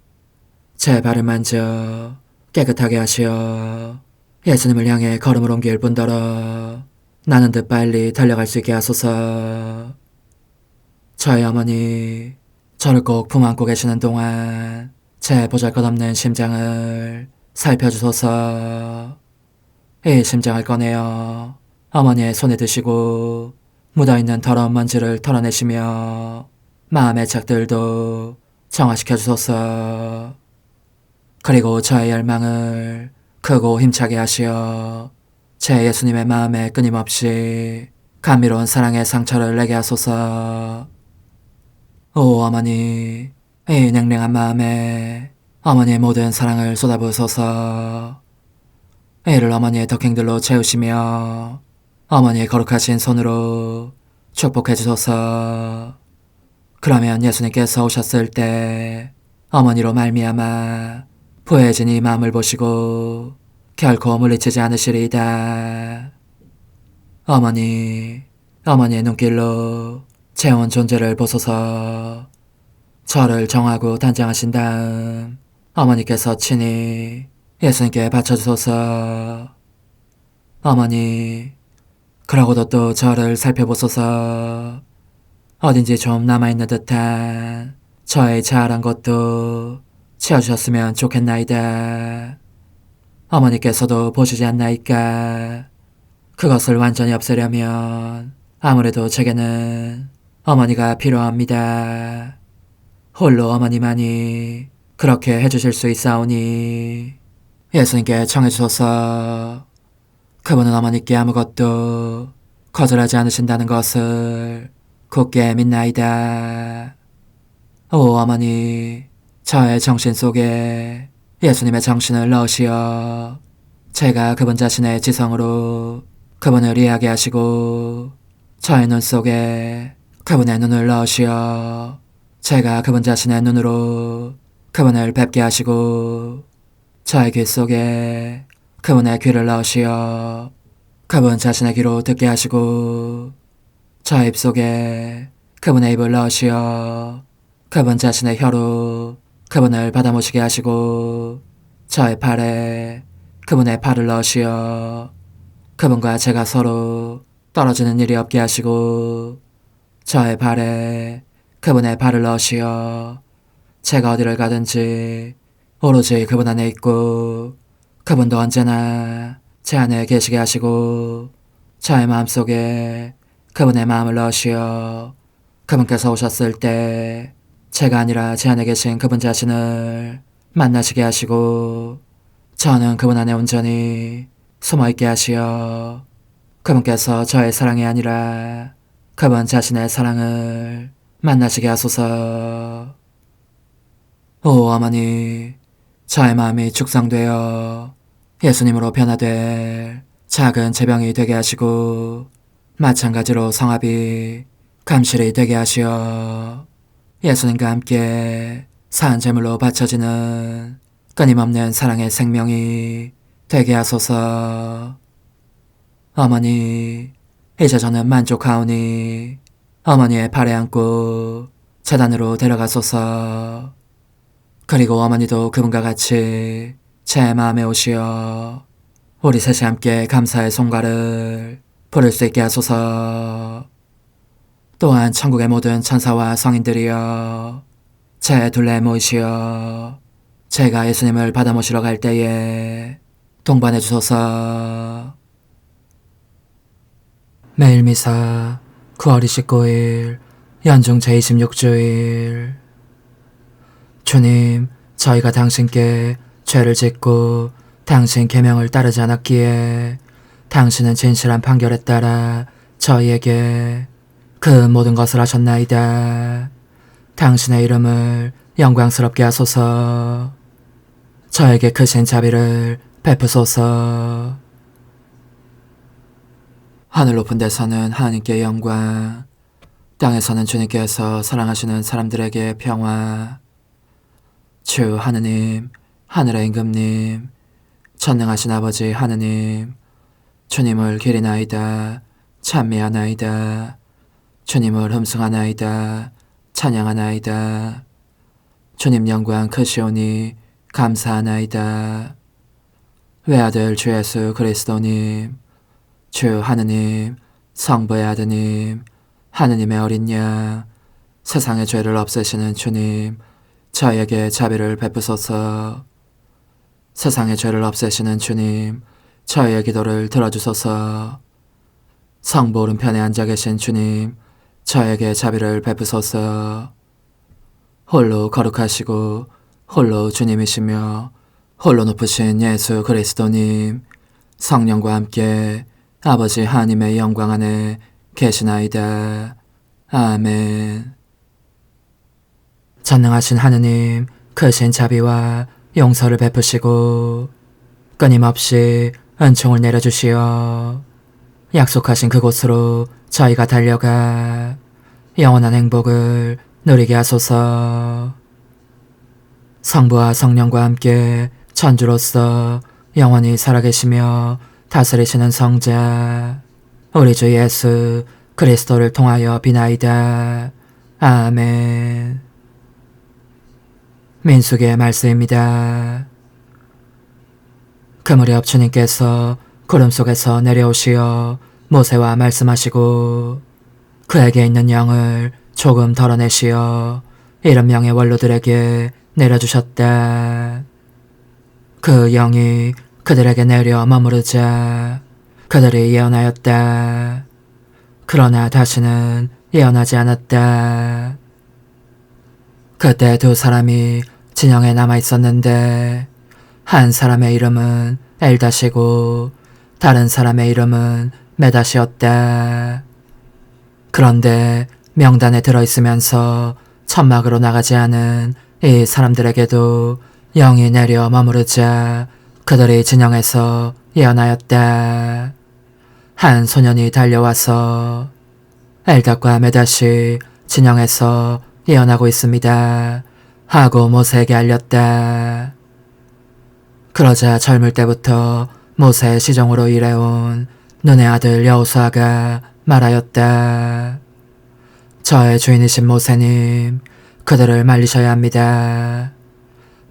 제 발을 만져 깨끗하게 하시어 예수님을 향해 걸음을 옮길 뿐더러 나는 듯 빨리 달려갈 수 있게 하소서. 저희 어머니, 저를 꼭 품 안고 계시는 동안 제 보잘것없는 심장을 살펴주소서. 이 심장을 꺼내어 어머니의 손에 드시고 묻어있는 더러운 먼지를 털어내시며 마음의 착들도 정화시켜 주소서. 그리고 저의 열망을 크고 힘차게 하시어 제 예수님의 마음에 끊임없이 감미로운 사랑의 상처를 내게 하소서. 오 어머니, 이 냉랭한 마음에 어머니의 모든 사랑을 쏟아부으소서. 이를 어머니의 덕행들로 채우시며 어머니의 거룩하신 손으로 축복해 주소서. 그러면 예수님께서 오셨을 때 어머니로 말미암아 부해진 이 마음을 보시고 결코 물리치지 않으시리이다. 어머니, 어머니의 눈길로 제 온 존재를 보소서. 저를 정하고 단장하신 다음 어머니께서 친히 예수님께 바쳐주소서. 어머니, 그러고도 또 저를 살펴보소서. 어딘지 좀 남아있는 듯한 저의 자아란 것도 채워주셨으면 좋겠나이다. 어머니께서도 보시지 않나이까? 그것을 완전히 없애려면 아무래도 제게는 어머니가 필요합니다. 홀로 어머니만이 그렇게 해주실 수 있사오니 예수님께 청해주소서. 그분은 어머니께 아무것도 거절하지 않으신다는 것을 굳게 믿나이다. 오 어머니, 저의 정신 속에 예수님의 정신을 넣으시어 제가 그분 자신의 지성으로 그분을 이해하게 하시고 저의 눈 속에 그분의 눈을 넣으시어 제가 그분 자신의 눈으로 그분을 뵙게 하시고 저의 귀 속에 그분의 귀를 넣으시어 그분 자신의 귀로 듣게 하시고 저의 입 속에 그분의 입을 넣으시어 그분 자신의 혀로 그분을 받아모시게 하시고 저의 팔에 그분의 팔을 넣으시어 그분과 제가 서로 떨어지는 일이 없게 하시고 저의 발에 그분의 발을 넣으시어 제가 어디를 가든지 오로지 그분 안에 있고 그분도 언제나 제 안에 계시게 하시고 저의 마음속에 그분의 마음을 넣으시어 그분께서 오셨을 때 제가 아니라 제 안에 계신 그분 자신을 만나시게 하시고 저는 그분 안에 온전히 숨어있게 하시어 그분께서 저의 사랑이 아니라 그분 자신의 사랑을 만나시게 하소서. 오 어머니, 저의 마음이 축성되어 예수님으로 변화될 작은 제병이 되게 하시고 마찬가지로 성합이 감실이 되게 하시어 예수님과 함께 산 제물로 바쳐지는 끊임없는 사랑의 생명이 되게 하소서. 어머니, 이제 저는 만족하오니 어머니의 발에 안고 제단으로 데려가소서. 그리고 어머니도 그분과 같이 제 마음에 오시어 우리 셋이 함께 감사의 송가를 부를 수 있게 하소서. 또한 천국의 모든 천사와 성인들이여 제 둘레에 모이시어 제가 예수님을 받아 모시러 갈 때에 동반해 주소서. 매일 미사 9월 29일 연중 제26주일. 주님, 저희가 당신께 죄를 짓고 당신 계명을 따르지 않았기에 당신은 진실한 판결에 따라 저희에게 그 모든 것을 하셨나이다. 당신의 이름을 영광스럽게 하소서. 저에게 크신 자비를 베푸소서. 하늘 높은 데서는 하나님께 영광, 땅에서는 주님께서 사랑하시는 사람들에게 평화. 주 하느님, 하늘의 임금님, 전능하신 아버지 하느님, 주님을 기리나이다, 찬미하나이다, 주님을 흠숭하나이다, 찬양하나이다, 주님 영광 크시오니 감사하나이다. 외아들 주 예수 그리스도님, 주 하느님, 성부의 아드님, 하느님의 어린 양, 세상의 죄를 없애시는 주님, 저에게 자비를 베푸소서. 세상의 죄를 없애시는 주님, 저의 기도를 들어주소서. 성부 오른편에 앉아 계신 주님, 저에게 자비를 베푸소서. 홀로 거룩하시고 홀로 주님이시며 홀로 높으신 예수 그리스도님, 성령과 함께 아버지 하나님의 영광 안에 계시나이다. 아멘. 전능하신 하느님, 크신 자비와 용서를 베푸시고 끊임없이 은총을 내려주시어 약속하신 그곳으로 저희가 달려가 영원한 행복을 누리게 하소서. 성부와 성령과 함께 천주로서 영원히 살아계시며 다스리시는 성자 우리 주 예수 그리스도를 통하여 비나이다. 아멘. 민수기의 말씀입니다. 그 무렵 주님께서 구름 속에서 내려오시어 모세와 말씀하시고 그에게 있는 영을 조금 덜어내시어 70명의 원로들에게 내려주셨다. 그 영이 그들에게 내려 머무르자 그들이 예언하였다. 그러나 다시는 예언하지 않았다. 그때 두 사람이 진영에 남아있었는데 한 사람의 이름은 엘다시고 다른 사람의 이름은 메다시였다. 그런데 명단에 들어있으면서 천막으로 나가지 않은 이 사람들에게도 영이 내려 머무르자 그들이 진영에서 예언하였다. 한 소년이 달려와서 엘닷과 메다시 진영에서 예언하고 있습니다 하고 모세에게 알렸다. 그러자 젊을 때부터 모세의 시종으로 일해온 눈의 아들 여호수아가 말하였다. 저의 주인이신 모세님, 그들을 말리셔야 합니다.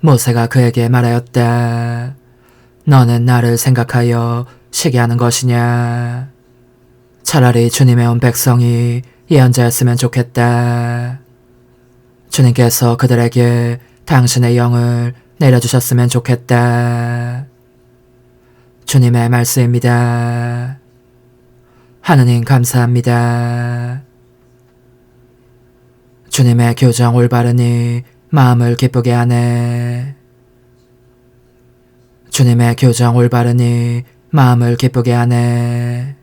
모세가 그에게 말하였다. 너는 나를 생각하여 시기하는 것이냐? 차라리 주님의 온 백성이 예언자였으면 좋겠다. 주님께서 그들에게 당신의 영을 내려주셨으면 좋겠다. 주님의 말씀입니다. 하느님 감사합니다. 주님의 교정 올바르니 마음을 기쁘게 하네. 주님의 교정 올바르니 마음을 기쁘게 하네.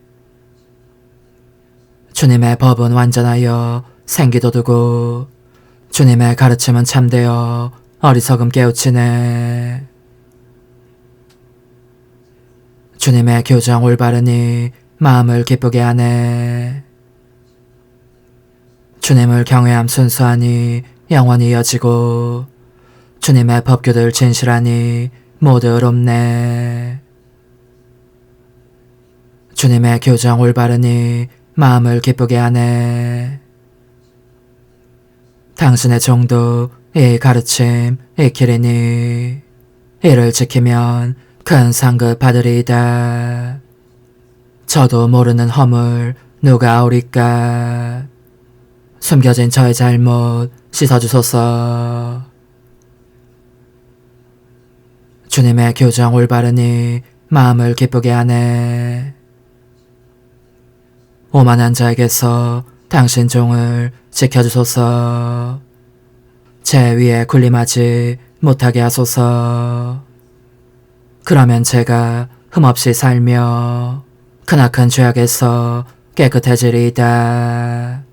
주님의 법은 완전하여 생기도 두고 주님의 가르침은 참되어 어리석음 깨우치네. 주님의 교정 올바르니 마음을 기쁘게 하네. 주님을 경외함 순수하니 영원히 이어지고 주님의 법규들 진실하니 모두 의롭네. 주님의 교정 올바르니 마음을 기쁘게 하네. 당신의 종도 이 가르침 익히리니 이를 지키면 큰 상급 받으리이다. 저도 모르는 허물 누가 아우리까. 숨겨진 저의 잘못 씻어주소서. 주님의 교정 올바르니 마음을 기쁘게 하네. 오만한 자에게서 당신 종을 지켜주소서. 제 위에 군림하지 못하게 하소서. 그러면 제가 흠없이 살며 크나큰 죄악에서 깨끗해지리이다.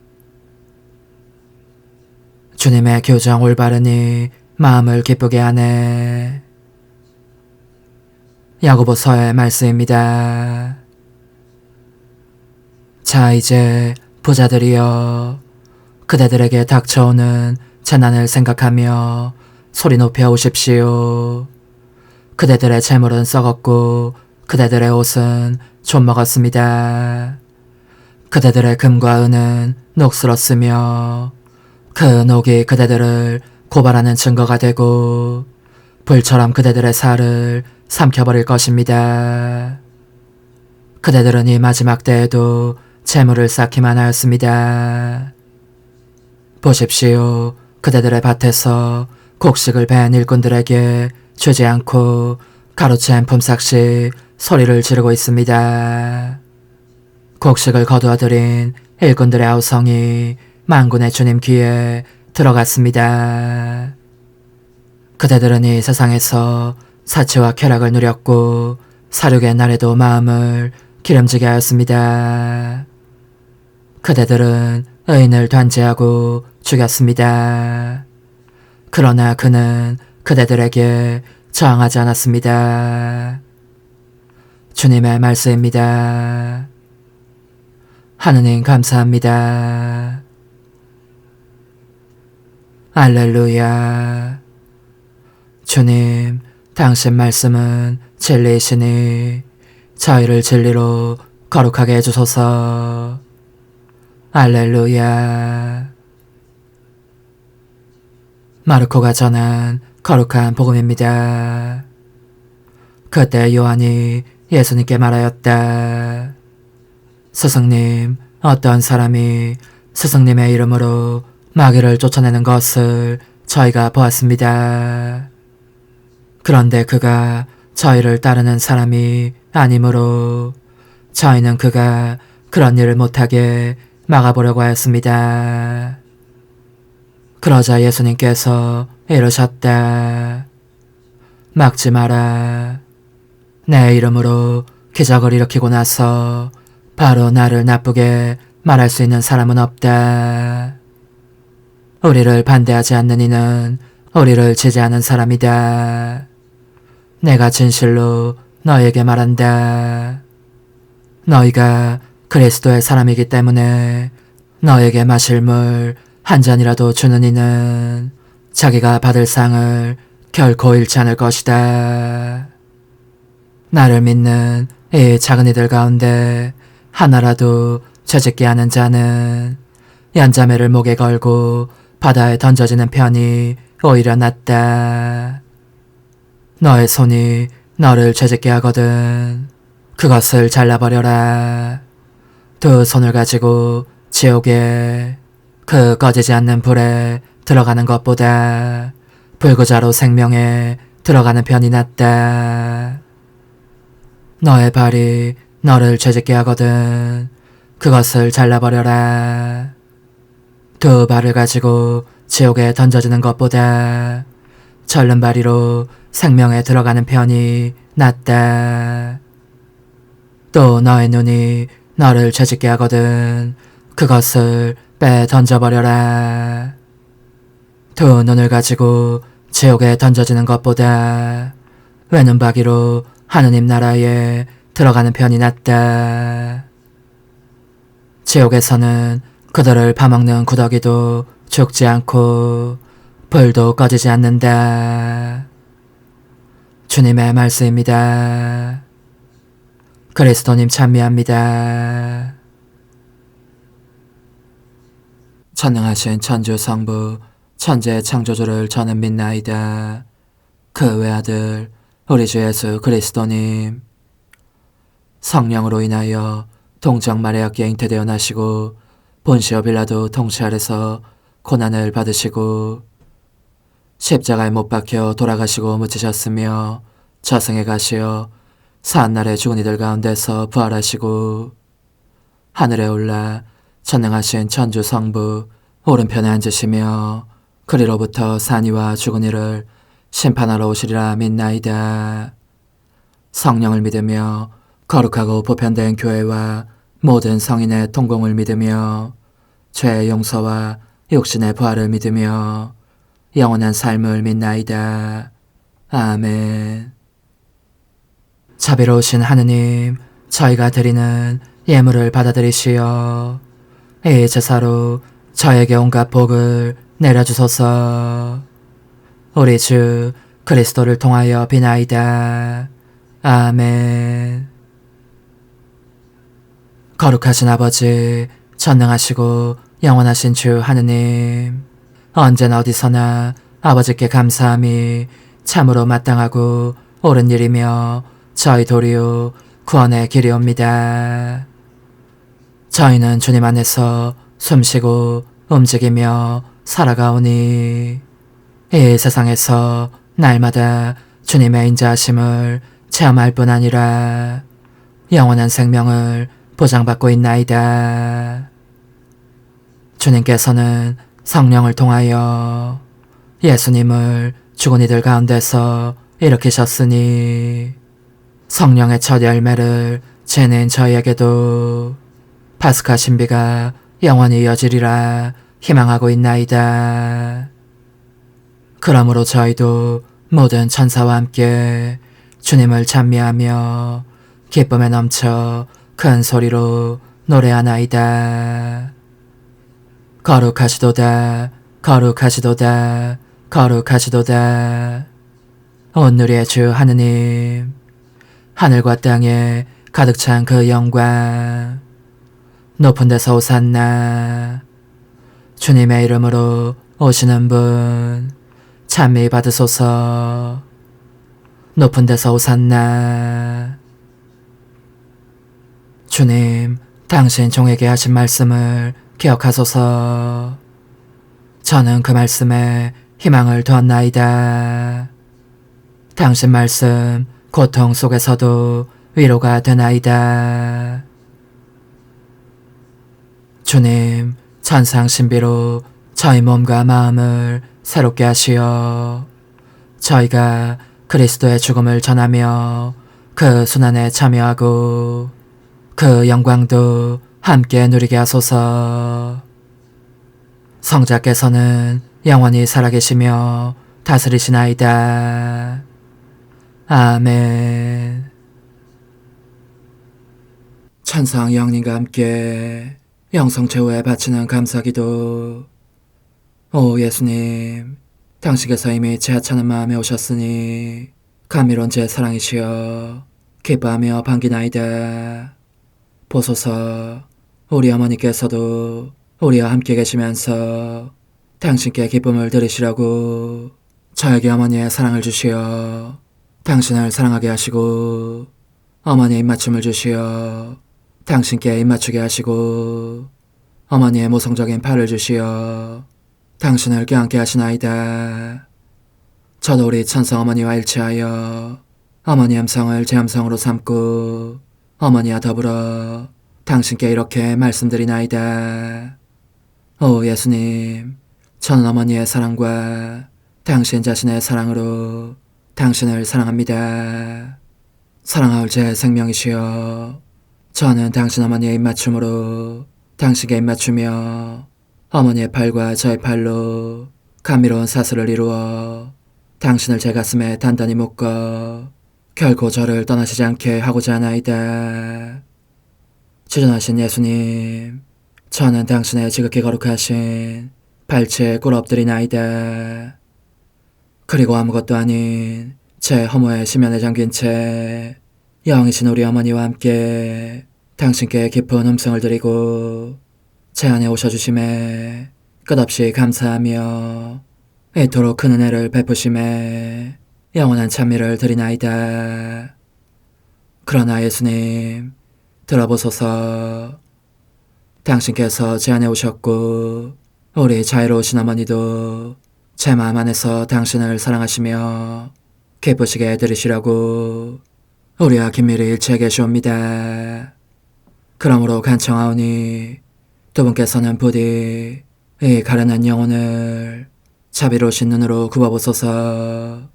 주님의 교정 올바르니 마음을 기쁘게 하네. 야고보서의 말씀입니다. 자, 이제 부자들이여, 그대들에게 닥쳐오는 재난을 생각하며 소리 높여 오십시오. 그대들의 재물은 썩었고 그대들의 옷은 좀 먹었습니다. 그대들의 금과 은은 녹슬었으며 그 녹이 그대들을 고발하는 증거가 되고 불처럼 그대들의 살을 삼켜버릴 것입니다. 그대들은 이 마지막 때에도 재물을 쌓기만 하였습니다. 보십시오. 그대들의 밭에서 곡식을 벤 일꾼들에게 주지 않고 가로챈 품삯이 소리를 지르고 있습니다. 곡식을 거두어들인 일꾼들의 아우성이 만군의 주님 귀에 들어갔습니다. 그대들은 이 세상에서 사치와 쾌락을 누렸고 사륙의 날에도 마음을 기름지게 하였습니다. 그대들은 의인을 단죄하고 죽였습니다. 그러나 그는 그대들에게 저항하지 않았습니다. 주님의 말씀입니다. 하느님 감사합니다. 알렐루야. 주님, 당신 말씀은 진리이시니 저희를 진리로 거룩하게 해주소서. 알렐루야. 마르코가 전한 거룩한 복음입니다. 그때 요한이 예수님께 말하였다. 스승님, 어떤 사람이 스승님의 이름으로 마귀를 쫓아내는 것을 저희가 보았습니다. 그런데 그가 저희를 따르는 사람이 아니므로 저희는 그가 그런 일을 못하게 막아보려고 하였습니다. 그러자 예수님께서 이르셨다. 막지 마라. 내 이름으로 기적을 일으키고 나서 바로 나를 나쁘게 말할 수 있는 사람은 없다. 우리를 반대하지 않는 이는 우리를 지지하는 사람이다. 내가 진실로 너에게 말한다. 너희가 그리스도의 사람이기 때문에 너에게 마실 물 한 잔이라도 주는 이는 자기가 받을 상을 결코 잃지 않을 것이다. 나를 믿는 이 작은 이들 가운데 하나라도 죄짓게 하는 자는 연자매를 목에 걸고 바다에 던져지는 편이 오히려 낫다. 너의 손이 너를 죄짓게 하거든 그것을 잘라버려라. 두 손을 가지고 지옥에 그 꺼지지 않는 불에 들어가는 것보다 불구자로 생명에 들어가는 편이 낫다. 너의 발이 너를 죄짓게 하거든 그것을 잘라버려라. 두 발을 가지고 지옥에 던져지는 것보다 절름발이로 생명에 들어가는 편이 낫다. 또 너의 눈이 너를 죄짓게 하거든 그것을 빼 던져버려라. 두 눈을 가지고 지옥에 던져지는 것보다 외눈박이로 하느님 나라에 들어가는 편이 낫다. 지옥에서는 그들을 파먹는 구더기도 죽지 않고 불도 꺼지지 않는다. 주님의 말씀입니다. 그리스도님 찬미합니다. 전능하신 천주 성부 천재 창조주를 저는 믿나이다. 그 외아들 우리 주 예수 그리스도님 성령으로 인하여 동정 마리아께 잉태되어 나시고 본시오 빌라도 통치 아래서 고난을 받으시고 십자가에 못 박혀 돌아가시고 묻히셨으며 저승에 가시어 사한날에 죽은 이들 가운데서 부활하시고 하늘에 올라 전능하신 천주 성부 오른편에 앉으시며 그리로부터 산이와 죽은 이를 심판하러 오시리라 믿나이다. 성령을 믿으며 거룩하고 보편된 교회와 모든 성인의 통공을 믿으며 죄의 용서와 육신의 부활을 믿으며 영원한 삶을 믿나이다. 아멘. 자비로우신 하느님, 저희가 드리는 예물을 받아들이시어 이 제사로 저에게 온갖 복을 내려주소서. 우리 주 그리스도를 통하여 비나이다. 아멘. 거룩하신 아버지, 전능하시고 영원하신 주 하느님, 언제나 어디서나 아버지께 감사함이 참으로 마땅하고 옳은 일이며 저희 도리요 구원의 길이옵니다. 저희는 주님 안에서 숨쉬고 움직이며 살아가오니 이 세상에서 날마다 주님의 인자하심을 체험할 뿐 아니라 영원한 생명을 보장받고 있나이다. 주님께서는 성령을 통하여 예수님을 죽은 이들 가운데서 일으키셨으니 성령의 첫 열매를 지닌 저희에게도 파스카 신비가 영원히 이어지리라 희망하고 있나이다. 그러므로 저희도 모든 천사와 함께 주님을 찬미하며 기쁨에 넘쳐 큰 소리로 노래하나이다. 거룩하시도다, 거룩하시도다, 거룩하시도다. 온누리의 주 하느님, 하늘과 땅에 가득 찬 그 영광, 높은 데서 오산나. 주님의 이름으로 오시는 분 찬미 받으소서. 높은 데서 오산나. 주님, 당신 종에게 하신 말씀을 기억하소서. 저는 그 말씀에 희망을 두었나이다. 당신 말씀 고통 속에서도 위로가 되나이다. 주님, 천상 신비로 저희 몸과 마음을 새롭게 하시어 저희가 그리스도의 죽음을 전하며 그 순환에 참여하고 그 영광도 함께 누리게 하소서. 성자께서는 영원히 살아계시며 다스리시나이다. 아멘. 천상 영님과 함께 영성 최후에 바치는 감사기도. 오 예수님, 당신께서 이미 제 하찮은 마음에 오셨으니 감미로운 제 사랑이시여 기뻐하며 반기나이다. 보소서, 우리 어머니께서도 우리와 함께 계시면서 당신께 기쁨을 들으시라고 저에게 어머니의 사랑을 주시어 당신을 사랑하게 하시고 어머니의 입맞춤을 주시어 당신께 입맞추게 하시고 어머니의 모성적인 팔을 주시어 당신을 껴안게 하시나이다. 저도 우리 천성 어머니와 일치하여 어머니 음성을 제 음성으로 삼고 어머니와 더불어 당신께 이렇게 말씀드리나이다. 오 예수님, 저는 어머니의 사랑과 당신 자신의 사랑으로 당신을 사랑합니다. 사랑하올 제 생명이시여, 저는 당신 어머니의 입맞춤으로 당신께 입맞추며 어머니의 팔과 저의 팔로 감미로운 사슬을 이루어 당신을 제 가슴에 단단히 묶어 결코 저를 떠나시지 않게 하고자 하나이다. 지존하신 예수님, 저는 당신의 지극히 거룩하신 발치에 꿇어 엎드리나이다. 그리고 아무것도 아닌 제 허무의 심연에 잠긴 채 영이신 우리 어머니와 함께 당신께 깊은 음성을 드리고 제 안에 오셔주심에 끝없이 감사하며 이토록 큰 은혜를 베푸심에 영원한 찬미를 드리나이다. 그러나 예수님, 들어보소서. 당신께서 제 안에 오셨고 우리 자유로우신 어머니도 제 마음 안에서 당신을 사랑하시며 기쁘시게 해드리시라고 우리와 긴밀히 일치해 계시옵니다. 그러므로 간청하오니 두 분께서는 부디 이 가련한 영혼을 자비로우신 눈으로 굽어보소서.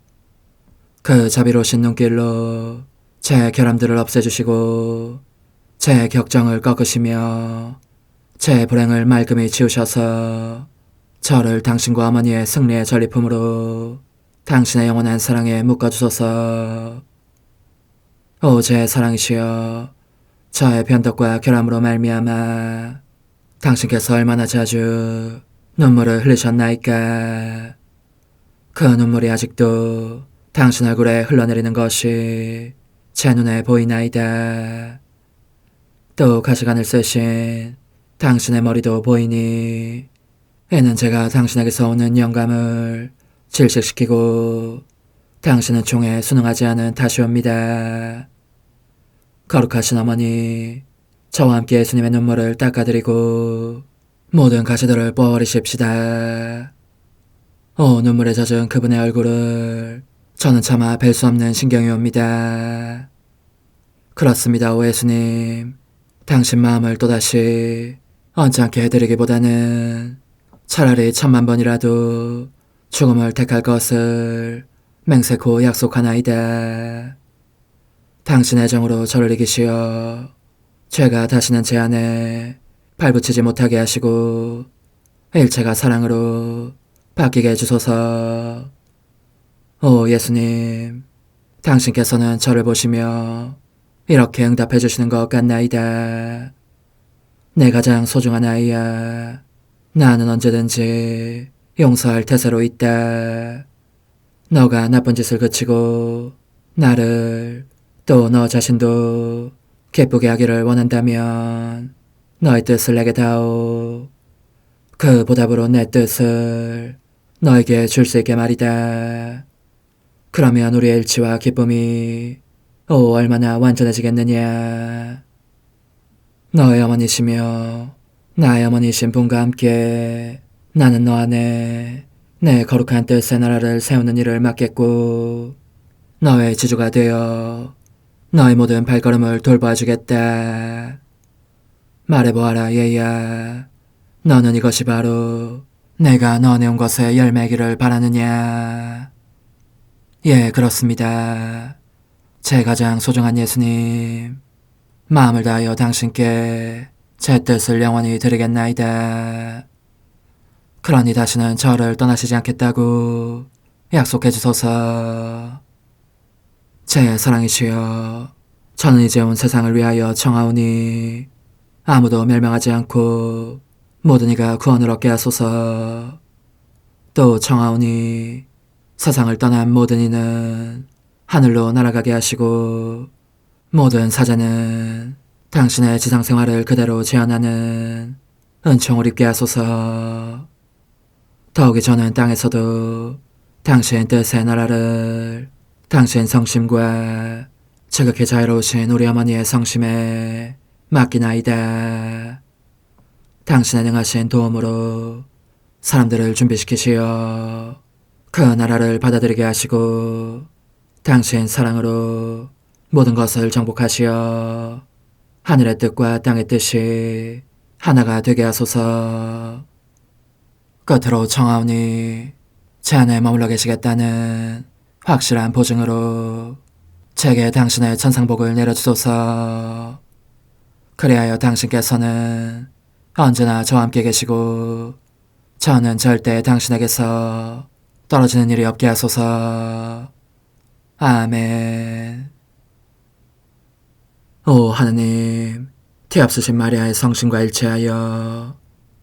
그 자비로우신 눈길로 제 결함들을 없애주시고 제 격정을 꺾으시며 제 불행을 말끔히 지우셔서 저를 당신과 어머니의 승리의 전리품으로 당신의 영원한 사랑에 묶어주소서. 오 제 사랑이시여, 저의 변덕과 결함으로 말미암아 당신께서 얼마나 자주 눈물을 흘리셨나이까. 그 눈물이 아직도 당신 얼굴에 흘러내리는 것이 제 눈에 보이나이다. 또 가시관을 쓰신 당신의 머리도 보이니 이는 제가 당신에게서 오는 영감을 질식시키고 당신은 총에 순응하지 않은 탓이옵니다. 거룩하신 어머니, 저와 함께 예수님의 눈물을 닦아드리고 모든 가시들을 뽑아버리십시다. 눈물에 젖은 그분의 얼굴을 저는 차마 뵐 수 없는 신경이 옵니다. 그렇습니다, 오 예수님. 당신 마음을 또다시 언짢게 해드리기보다는 차라리 10,000,000번이라도 죽음을 택할 것을 맹세코 약속하나이다. 당신의 정으로 저를 이기시어 죄가 다시는 제 안에 발붙이지 못하게 하시고 일체가 사랑으로 바뀌게 해주소서. 오 예수님, 당신께서는 저를 보시며 이렇게 응답해 주시는 것 같나이다. 내 가장 소중한 아이야, 나는 언제든지 용서할 태세로 있다. 너가 나쁜 짓을 그치고 나를 또 너 자신도 기쁘게 하기를 원한다면 너의 뜻을 내게 다오. 그 보답으로 내 뜻을 너에게 줄 수 있게 말이다. 그러면 우리의 일치와 기쁨이 얼마나 완전해지겠느냐. 너의 어머니시며 나의 어머니신 분과 함께 나는 너 안에 내 거룩한 뜻의 나라를 세우는 일을 맡겠고 너의 지주가 되어 너의 모든 발걸음을 돌봐주겠다. 말해보아라 얘야, 너는 이것이 바로 내가 너 내온 것의 열매기를 바라느냐. 예, 그렇습니다. 제 가장 소중한 예수님, 마음을 다하여 당신께 제 뜻을 영원히 드리겠나이다. 그러니 다시는 저를 떠나시지 않겠다고 약속해 주소서. 제 사랑이시여, 저는 이제 온 세상을 위하여 청하오니 아무도 멸망하지 않고 모든 이가 구원을 얻게 하소서. 또 청하오니 세상을 떠난 모든 이는 하늘로 날아가게 하시고 모든 사자는 당신의 지상생활을 그대로 재현하는 은총을 입게 하소서. 더욱이 저는 땅에서도 당신 뜻의 나라를 당신 성심과 지극히 자유로우신 우리 어머니의 성심에 맡기나이다. 당신의 능하신 도움으로 사람들을 준비시키시어 그 나라를 받아들이게 하시고 당신 사랑으로 모든 것을 정복하시어 하늘의 뜻과 땅의 뜻이 하나가 되게 하소서. 끝으로 청하오니 제 안에 머물러 계시겠다는 확실한 보증으로 제게 당신의 천상복을 내려주소서. 그리하여 당신께서는 언제나 저와 함께 계시고 저는 절대 당신에게서 떨어지는 일이 없게 하소서. 아멘. 오 하느님, 티없으신 마리아의 성심과 일치하여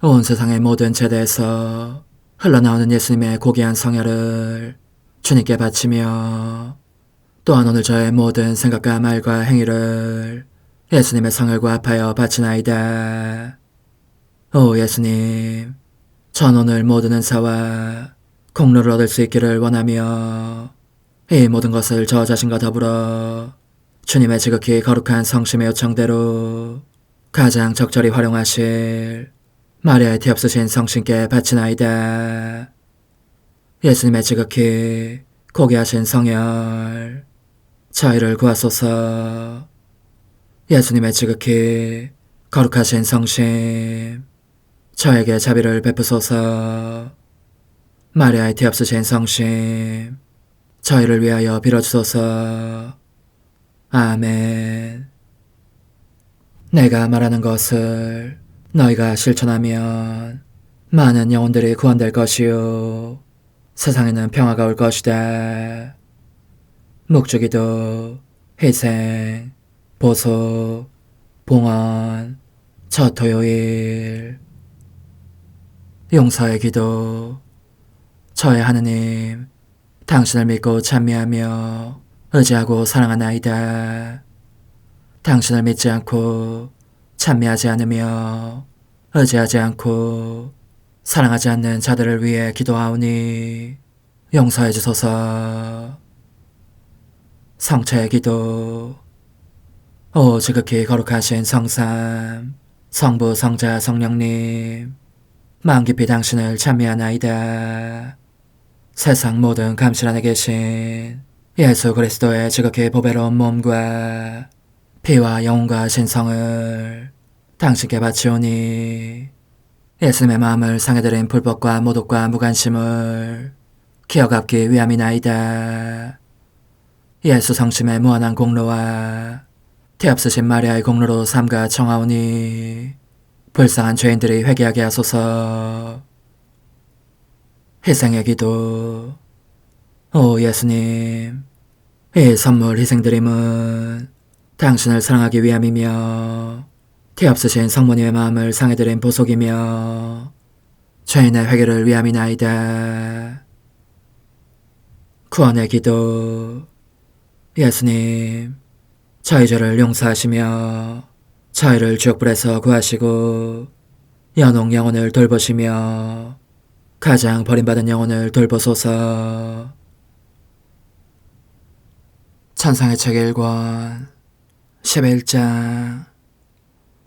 온 세상의 모든 제대에서 흘러나오는 예수님의 고귀한 성혈을 주님께 바치며 또한 오늘 저의 모든 생각과 말과 행위를 예수님의 성혈과 합하여 바치나이다. 오 예수님, 전 오늘 모든 은사와 공로를 얻을 수 있기를 원하며 이 모든 것을 저 자신과 더불어 주님의 지극히 거룩한 성심의 요청대로 가장 적절히 활용하실 마리아의 티없으신 성신께 바치나이다. 예수님의 지극히 고귀하신 성혈, 저희를 구하소서. 예수님의 지극히 거룩하신 성심, 저에게 자비를 베푸소서. 마리아의 티없으신 성심, 저희를 위하여 빌어주소서. 아멘. 내가 말하는 것을 너희가 실천하면 많은 영혼들이 구원될 것이요 세상에는 평화가 올 것이다. 묵주기도, 희생, 보속, 봉헌, 첫 토요일. 용서의 기도. 저의 하느님, 당신을 믿고 찬미하며 의지하고 사랑하나이다. 당신을 믿지 않고 찬미하지 않으며 의지하지 않고 사랑하지 않는 자들을 위해 기도하오니 용서해 주소서. 성체의 기도. 오 지극히 거룩하신 성삼, 성부, 성자, 성령님, 마음 깊이 당신을 찬미하나이다. 세상 모든 감실 안에 계신 예수 그리스도의 지극히 보배로운 몸과 피와 영혼과 신성을 당신께 바치오니 예수님의 마음을 상해드린 불법과 모독과 무관심을 기억하기 위함이나이다. 예수 성심의 무한한 공로와 태없으신 마리아의 공로로 삼가 청하오니 불쌍한 죄인들이 회개하게 하소서. 희생의 기도. 오 예수님, 이 선물 희생드림은 당신을 사랑하기 위함이며 태없으신 성모님의 마음을 상해드린 보속이며 죄인의 회개를 위함이나이다. 구원의 기도. 예수님, 저희 죄를 용서하시며 저희를 지옥불에서 구하시고 연옥 영혼을 돌보시며 가장 버림받은 영혼을 돌보소서. 천상의 책 1권 11장.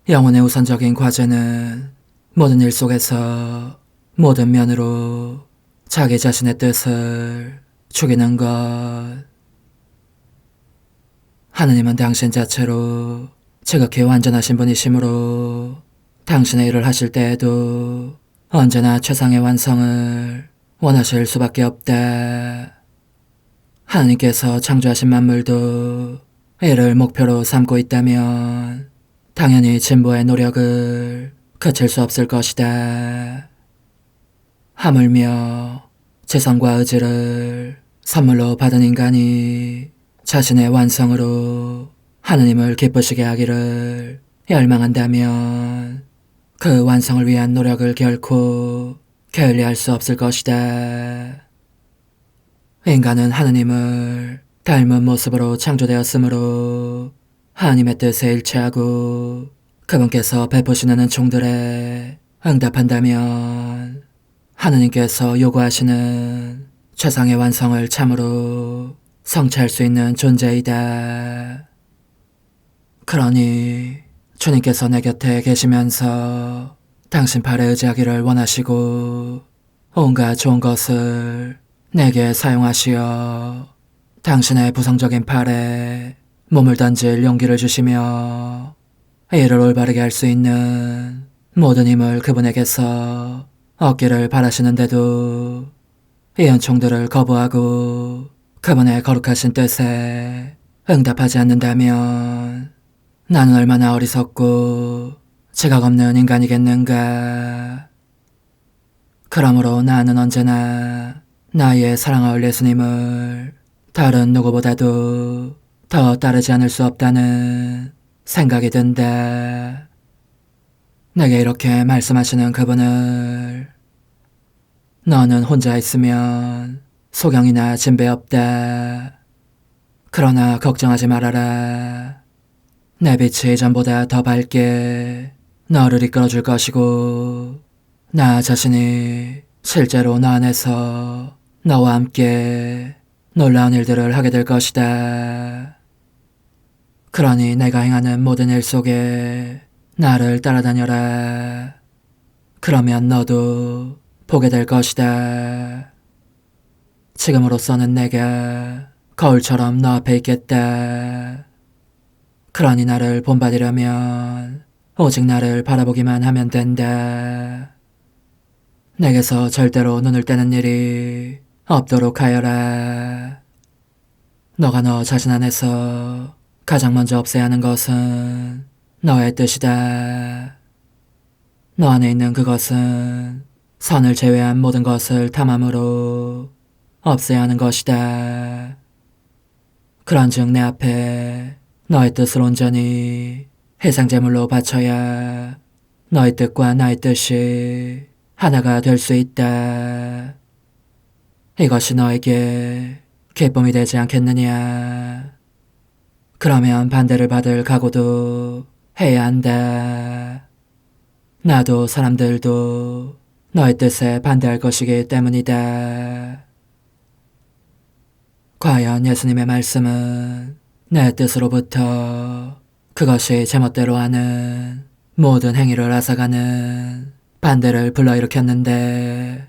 영혼의 우선적인 과제는 모든 일 속에서 모든 면으로 자기 자신의 뜻을 죽이는 것. 하느님은 당신 자체로 지극히 완전하신 분이시므로 당신의 일을 하실 때에도 언제나 최상의 완성을 원하실 수밖에 없다. 하느님께서 창조하신 만물도 이를 목표로 삼고 있다면 당연히 진보의 노력을 그칠 수 없을 것이다. 하물며 재성과 의지를 선물로 받은 인간이 자신의 완성으로 하느님을 기쁘시게 하기를 열망한다면 그 완성을 위한 노력을 결코 게을리할 수 없을 것이다. 인간은 하느님을 닮은 모습으로 창조되었으므로 하느님의 뜻에 일치하고 그분께서 베푸시는 은총들에 응답한다면 하느님께서 요구하시는 최상의 완성을 참으로 성취할 수 있는 존재이다. 그러니 주님께서 내 곁에 계시면서 당신 팔에 의지하기를 원하시고 온갖 좋은 것을 내게 사용하시어 당신의 부성적인 팔에 몸을 던질 용기를 주시며 일을 올바르게 할 수 있는 모든 힘을 그분에게서 얻기를 바라시는데도 이 은총들을 거부하고 그분의 거룩하신 뜻에 응답하지 않는다면 나는 얼마나 어리석고 지각 없는 인간이겠는가. 그러므로 나는 언제나 나의 사랑하올 예수님을 다른 누구보다도 더 따르지 않을 수 없다는 생각이 든다. 내게 이렇게 말씀하시는 그분을 너는 혼자 있으면 소경이나 진배 없다. 그러나 걱정하지 말아라. 내 빛이 전보다 더 밝게 너를 이끌어줄 것이고 나 자신이 실제로 너 안에서 너와 함께 놀라운 일들을 하게 될 것이다. 그러니 내가 행하는 모든 일 속에 나를 따라다녀라. 그러면 너도 보게 될 것이다. 지금으로서는 내가 거울처럼 너 앞에 있겠다. 그러니 나를 본받으려면 오직 나를 바라보기만 하면 된다. 내게서 절대로 눈을 떼는 일이 없도록 하여라. 너가 너 자신 안에서 가장 먼저 없애야 하는 것은 너의 뜻이다. 너 안에 있는 그것은 선을 제외한 모든 것을 탐함으로 없애야 하는 것이다. 그런즉 내 앞에 너의 뜻을 온전히 해상제물로 바쳐야 너의 뜻과 나의 뜻이 하나가 될 수 있다. 이것이 너에게 기쁨이 되지 않겠느냐. 그러면 반대를 받을 각오도 해야 한다. 나도 사람들도 너의 뜻에 반대할 것이기 때문이다. 과연 예수님의 말씀은 내 뜻으로부터 그것이 제멋대로 하는 모든 행위를 앗아가는 반대를 불러일으켰는데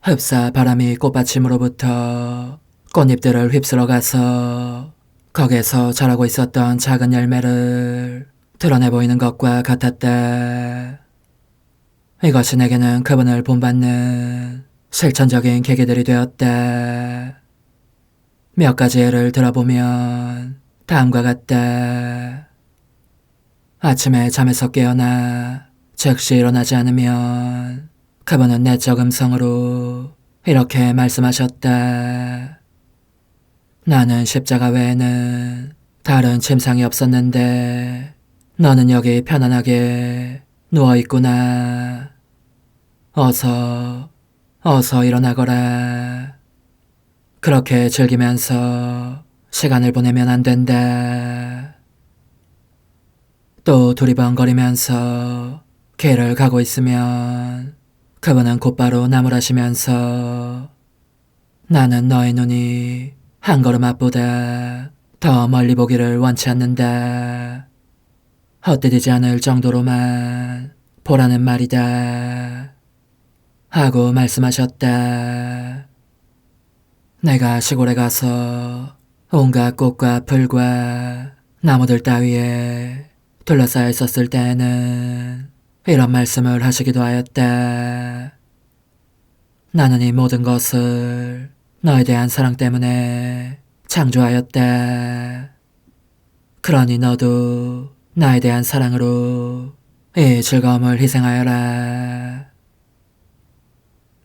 흡사 바람이 꽃받침으로부터 꽃잎들을 휩쓸어 가서 거기에서 자라고 있었던 작은 열매를 드러내 보이는 것과 같았다. 이것이 내게는 그분을 본받는 실천적인 계기들이 되었다. 몇 가지 예를 들어보면 다음과 같다. 아침에 잠에서 깨어나 즉시 일어나지 않으면 그분은 내적 음성으로 이렇게 말씀하셨다. 나는 십자가 외에는 다른 침상이 없었는데 너는 여기 편안하게 누워있구나. 어서 일어나거라. 그렇게 즐기면서 시간을 보내면 안 된다. 또 두리번거리면서 길을 가고 있으면 그분은 곧바로 나무라시면서 나는 너의 눈이 한 걸음 앞보다 더 멀리 보기를 원치 않는다. 헛디디지 않을 정도로만 보라는 말이다. 하고 말씀하셨다. 내가 시골에 가서 온갖 꽃과 풀과 나무들 따위에 둘러싸여 있었을 때에는 이런 말씀을 하시기도 하였다. 나는 이 모든 것을 너에 대한 사랑 때문에 창조하였다. 그러니 너도 나에 대한 사랑으로 이 즐거움을 희생하여라.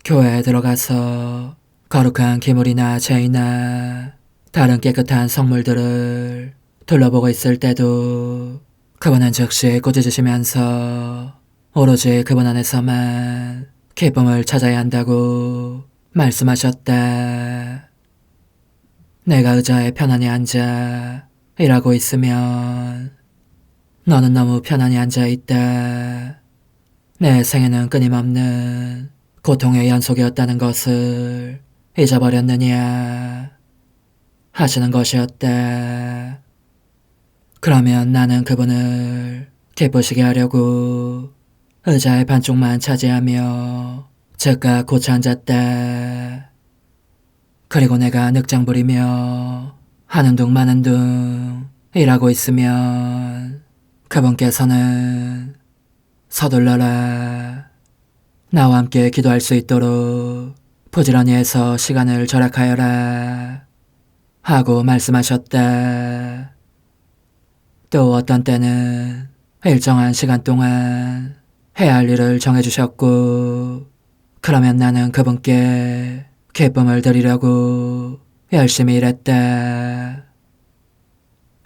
교회에 들어가서 거룩한 기물이나 제이나 다른 깨끗한 성물들을 둘러보고 있을 때도 그분은 즉시 꾸짖으시면서 오로지 그분 안에서만 기쁨을 찾아야 한다고 말씀하셨다. 내가 의자에 편안히 앉아 일하고 있으면 너는 너무 편안히 앉아 있다. 내 생애는 끊임없는 고통의 연속이었다는 것을 잊어버렸느냐 하시는 것이었다. 그러면 나는 그분을 기쁘시게 하려고 의자의 반쪽만 차지하며 즉각 고쳐 앉았다. 그리고 내가 늑장 부리며 하는 둥 마는 둥 일하고 있으면 그분께서는 서둘러라. 나와 함께 기도할 수 있도록 부지런히 해서 시간을 절약하여라. 하고 말씀하셨다. 또 어떤 때는 일정한 시간 동안 해야 할 일을 정해주셨고 그러면 나는 그분께 기쁨을 드리려고 열심히 일했다.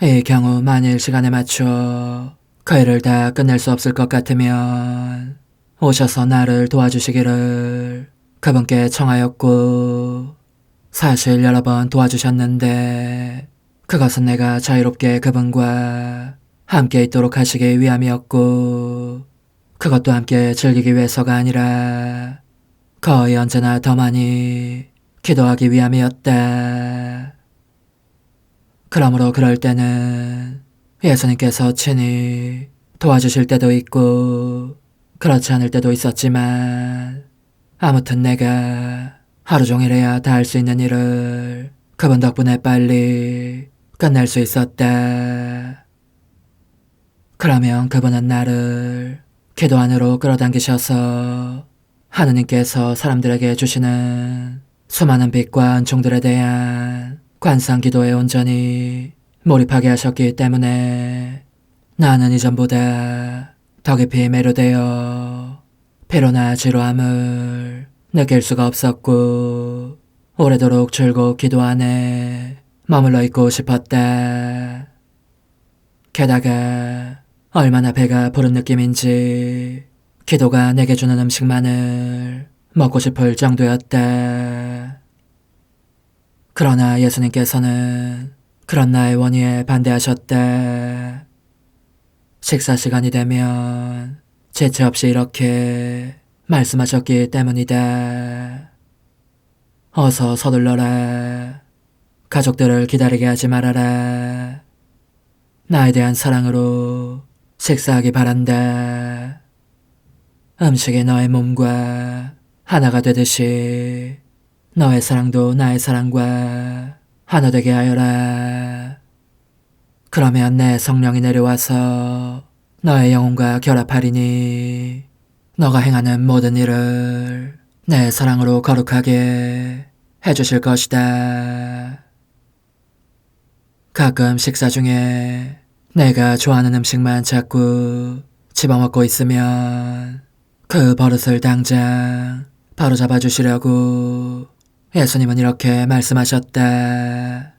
이 경우 만일 시간에 맞춰 그 일을 다 끝낼 수 없을 것 같으면 오셔서 나를 도와주시기를 그분께 청하였고 사실 여러 번 도와주셨는데 그것은 내가 자유롭게 그분과 함께 있도록 하시기 위함이었고 그것도 함께 즐기기 위해서가 아니라 거의 언제나 더 많이 기도하기 위함이었다. 그러므로 그럴 때는 예수님께서 친히 도와주실 때도 있고 그렇지 않을 때도 있었지만 아무튼 내가 하루 종일 해야 다 할 수 있는 일을 그분 덕분에 빨리 끝낼 수 있었다. 그러면 그분은 나를 기도 안으로 끌어당기셔서 하느님께서 사람들에게 주시는 수많은 빛과 은총들에 대한 관상 기도에 온전히 몰입하게 하셨기 때문에 나는 이전보다 더 깊이 매료되어 피로나 지루함을 느낄 수가 없었고 오래도록 줄곧 기도 안에 머물러 있고 싶었다. 게다가 얼마나 배가 부른 느낌인지 기도가 내게 주는 음식만을 먹고 싶을 정도였다. 그러나 예수님께서는 그런 나의 원의에 반대하셨다. 식사 시간이 되면 재체 없이 이렇게 말씀하셨기 때문이다. 어서 서둘러라. 가족들을 기다리게 하지 말아라. 나에 대한 사랑으로 식사하기 바란다. 음식이 너의 몸과 하나가 되듯이 너의 사랑도 나의 사랑과 하나 되게 하여라. 그러면 내 성령이 내려와서 너의 영혼과 결합하리니 너가 행하는 모든 일을 내 사랑으로 거룩하게 해주실 것이다. 가끔 식사 중에 내가 좋아하는 음식만 자꾸 집어먹고 있으면 그 버릇을 당장 바로잡아 주시려고 예수님은 이렇게 말씀하셨다.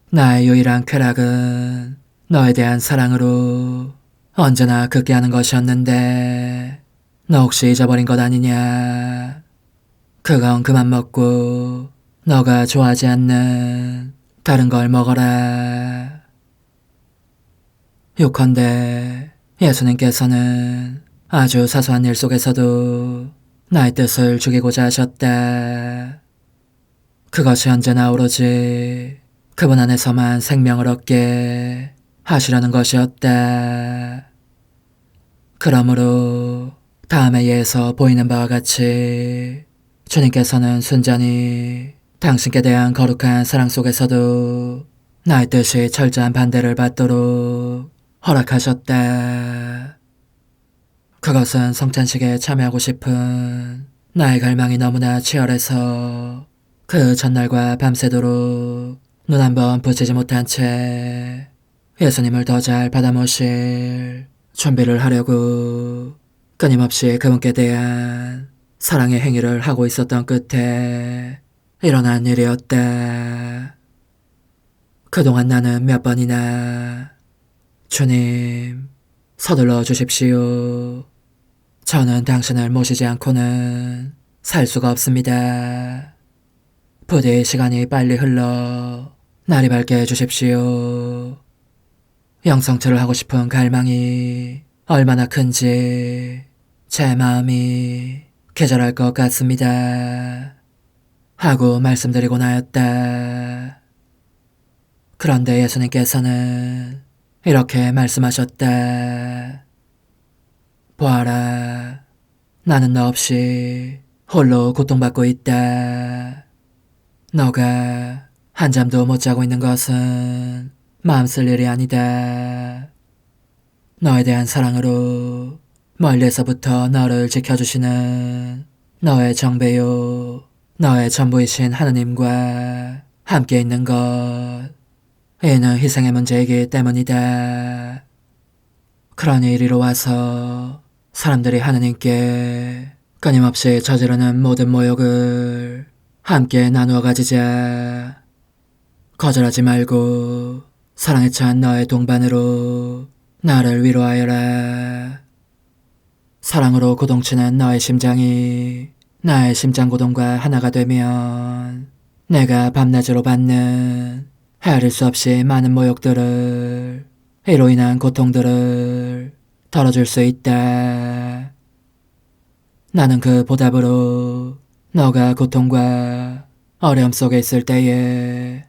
나의 유일한 쾌락은 너에 대한 사랑으로 언제나 극기하는 것이었는데 너 혹시 잊어버린 것 아니냐? 그건 그만 먹고 너가 좋아하지 않는 다른 걸 먹어라. 요컨대 예수님께서는 아주 사소한 일 속에서도 나의 뜻을 죽이고자 하셨다. 그것이 언제나 오로지 그분 안에서만 생명을 얻게 하시려는 것이었다. 그러므로 다음에 예에서 보이는 바와 같이 주님께서는 순전히 당신께 대한 거룩한 사랑 속에서도 나의 뜻이 철저한 반대를 받도록 허락하셨다. 그것은 성찬식에 참여하고 싶은 나의 갈망이 너무나 치열해서 그 전날과 밤새도록 눈 한 번 붙이지 못한 채 예수님을 더 잘 받아 모실 준비를 하려고 끊임없이 그분께 대한 사랑의 행위를 하고 있었던 끝에 일어난 일이었다. 그동안 나는 몇 번이나 주님, 서둘러 주십시오. 저는 당신을 모시지 않고는 살 수가 없습니다. 부디 시간이 빨리 흘러 날이 밝게 해주십시오. 영성체를 하고 싶은 갈망이 얼마나 큰지 제 마음이 계절할 것 같습니다. 하고 말씀드리고 나였다. 그런데 예수님께서는 이렇게 말씀하셨다. 보아라, 나는 너 없이 홀로 고통받고 있다. 너가 한잠도 못 자고 있는 것은 마음 쓸 일이 아니다. 너에 대한 사랑으로 멀리서부터 너를 지켜주시는 너의 정배요, 너의 전부이신 하느님과 함께 있는 것, 이는 희생의 문제이기 때문이다. 그러니 이리로 와서 사람들이 하느님께 끊임없이 저지르는 모든 모욕을 함께 나누어 가지자. 거절하지 말고 사랑에 찬 너의 동반으로 나를 위로하여라. 사랑으로 고동치는 너의 심장이 나의 심장 고동과 하나가 되면 내가 밤낮으로 받는 헤아릴 수 없이 많은 모욕들을, 이로 인한 고통들을 덜어줄 수 있다. 나는 그 보답으로 너가 고통과 어려움 속에 있을 때에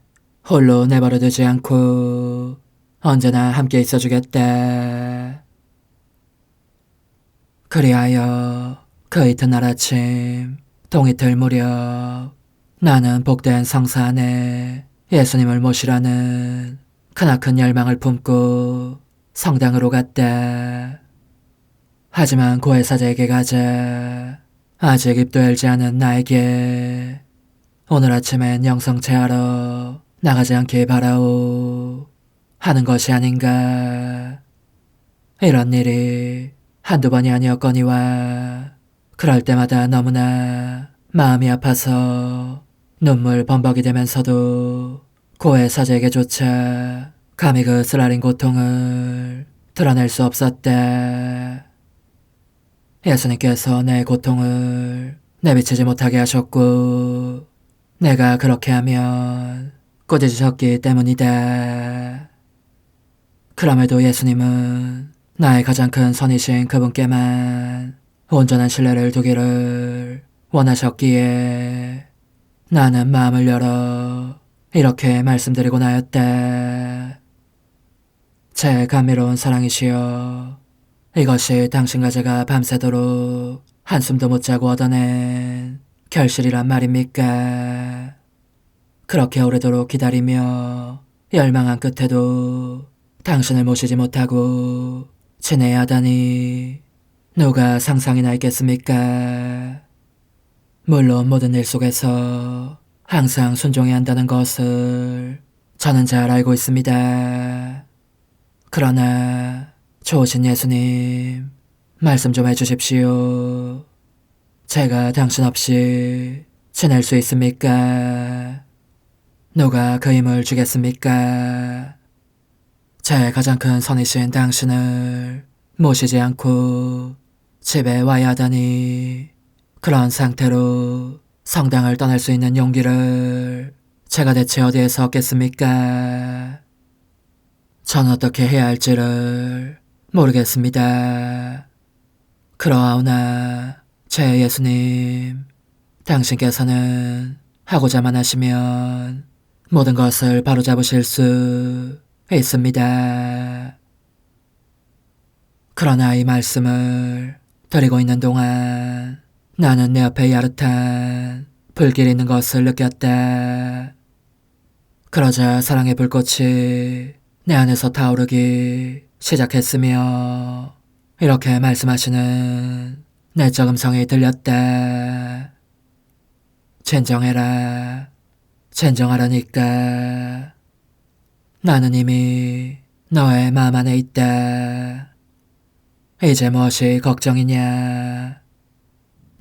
홀로 내버려 두지 않고 언제나 함께 있어주겠다. 그리하여 그 이튿날 아침 동이틀 무렵 나는 복된 성사 안에 예수님을 모시라는 크나큰 열망을 품고 성당으로 갔다. 하지만 고해사제에게 가자 아직 입도 열지 않은 나에게 오늘 아침엔 영성체하러 나가지 않길 바라오 하는 것이 아닌가. 이런 일이 한두 번이 아니었거니와 그럴 때마다 너무나 마음이 아파서 눈물 범벅이 되면서도 고해사제에게조차 감히 그 쓰라린 고통을 드러낼 수 없었다. 예수님께서 내 고통을 내비치지 못하게 하셨고 내가 그렇게 하면 꾸짖으셨기 때문이다. 그럼에도 예수님은 나의 가장 큰 선이신 그분께만 온전한 신뢰를 두기를 원하셨기에 나는 마음을 열어 이렇게 말씀드리곤 하였다. 제 감미로운 사랑이시여, 이것이 당신과 제가 밤새도록 한숨도 못 자고 얻어낸 결실이란 말입니까? 그렇게 오래도록 기다리며 열망한 끝에도 당신을 모시지 못하고 지내야 하다니 누가 상상이나 있겠습니까? 물론 모든 일 속에서 항상 순종해야 한다는 것을 저는 잘 알고 있습니다. 그러나 좋으신 예수님, 말씀 좀 해주십시오. 제가 당신 없이 지낼 수 있습니까? 누가 그 힘을 주겠습니까? 제 가장 큰 선이신 당신을 모시지 않고 집에 와야 하다니, 그런 상태로 성당을 떠날 수 있는 용기를 제가 대체 어디에서 얻겠습니까? 전 어떻게 해야 할지를 모르겠습니다. 그러하오나 제 예수님, 당신께서는 하고자만 하시면 모든 것을 바로잡으실 수 있습니다. 그러나 이 말씀을 드리고 있는 동안 나는 내 앞에 야릇한 불길이 있는 것을 느꼈다. 그러자 사랑의 불꽃이 내 안에서 타오르기 시작했으며 이렇게 말씀하시는 내적 음성이 들렸다. 진정해라. 진정하라니까. 나는 이미 너의 마음 안에 있다. 이제 무엇이 걱정이냐.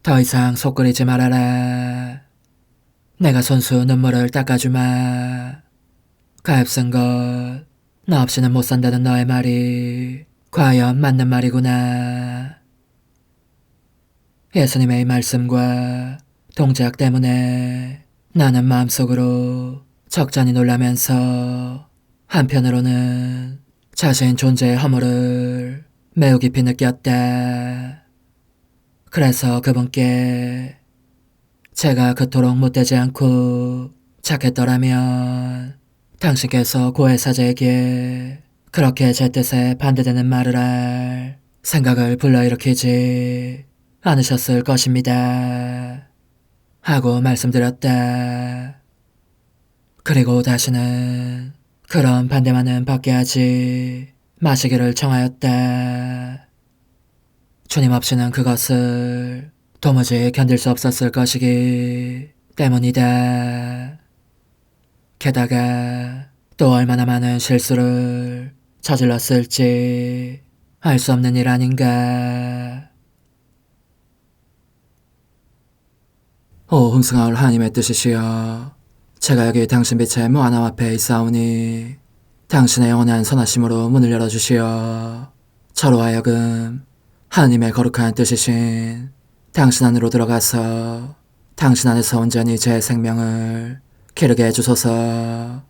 더 이상 속 끓이지 말아라. 내가 손수 눈물을 닦아주마. 가엾은 것, 너 없이는 못 산다는 너의 말이 과연 맞는 말이구나. 예수님의 이 말씀과 동작 때문에 나는 마음속으로 적잖이 놀라면서 한편으로는 자신 존재의 허물을 매우 깊이 느꼈다. 그래서 그분께 제가 그토록 못되지 않고 착했더라면 당신께서 고해사제에게 그렇게 제 뜻에 반대되는 말을 할 생각을 불러일으키지 않으셨을 것입니다. 하고 말씀드렸다. 그리고 다시는 그런 반대만은 받게 하지 마시기를 청하였다. 주님 없이는 그것을 도무지 견딜 수 없었을 것이기 때문이다. 게다가 또 얼마나 많은 실수를 저질렀을지 알 수 없는 일 아닌가. 오 흥승하올 하나님의 뜻이시여, 제가 여기 당신 빛의 무한함 앞에 있사오니 당신의 영원한 선하심으로 문을 열어주시어 저로 하여금 하나님의 거룩한 뜻이신 당신 안으로 들어가서 당신 안에서 온전히 제 생명을 기르게 해주소서.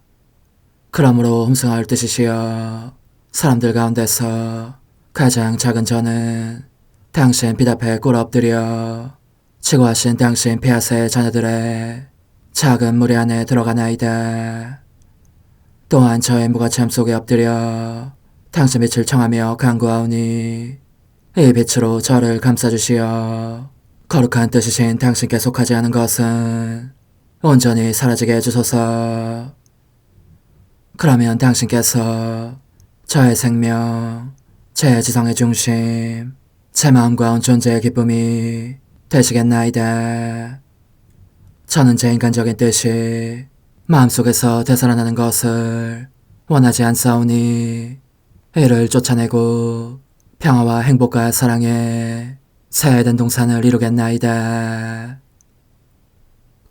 그러므로 흠승할 뜻이시여, 사람들 가운데서 가장 작은 저는 당신 빛 앞에 꿇어 엎드려 지고하신 당신 폐하세 자녀들의 작은 무리 안에 들어가나이다. 또한 저의 무거참 속에 엎드려 당신 빛을 청하며 간구하오니 이 빛으로 저를 감싸주시어 거룩한 뜻이신 당신께 속하지 않은 것은 온전히 사라지게 해주소서. 그러면 당신께서 저의 생명, 제 지성의 중심, 제 마음과 온 존재의 기쁨이 되시겠나이다. 저는 제 인간적인 뜻이 마음속에서 되살아나는 것을 원하지 않사오니 이를 쫓아내고 평화와 행복과 사랑의 새 에덴 동산을 이루겠나이다.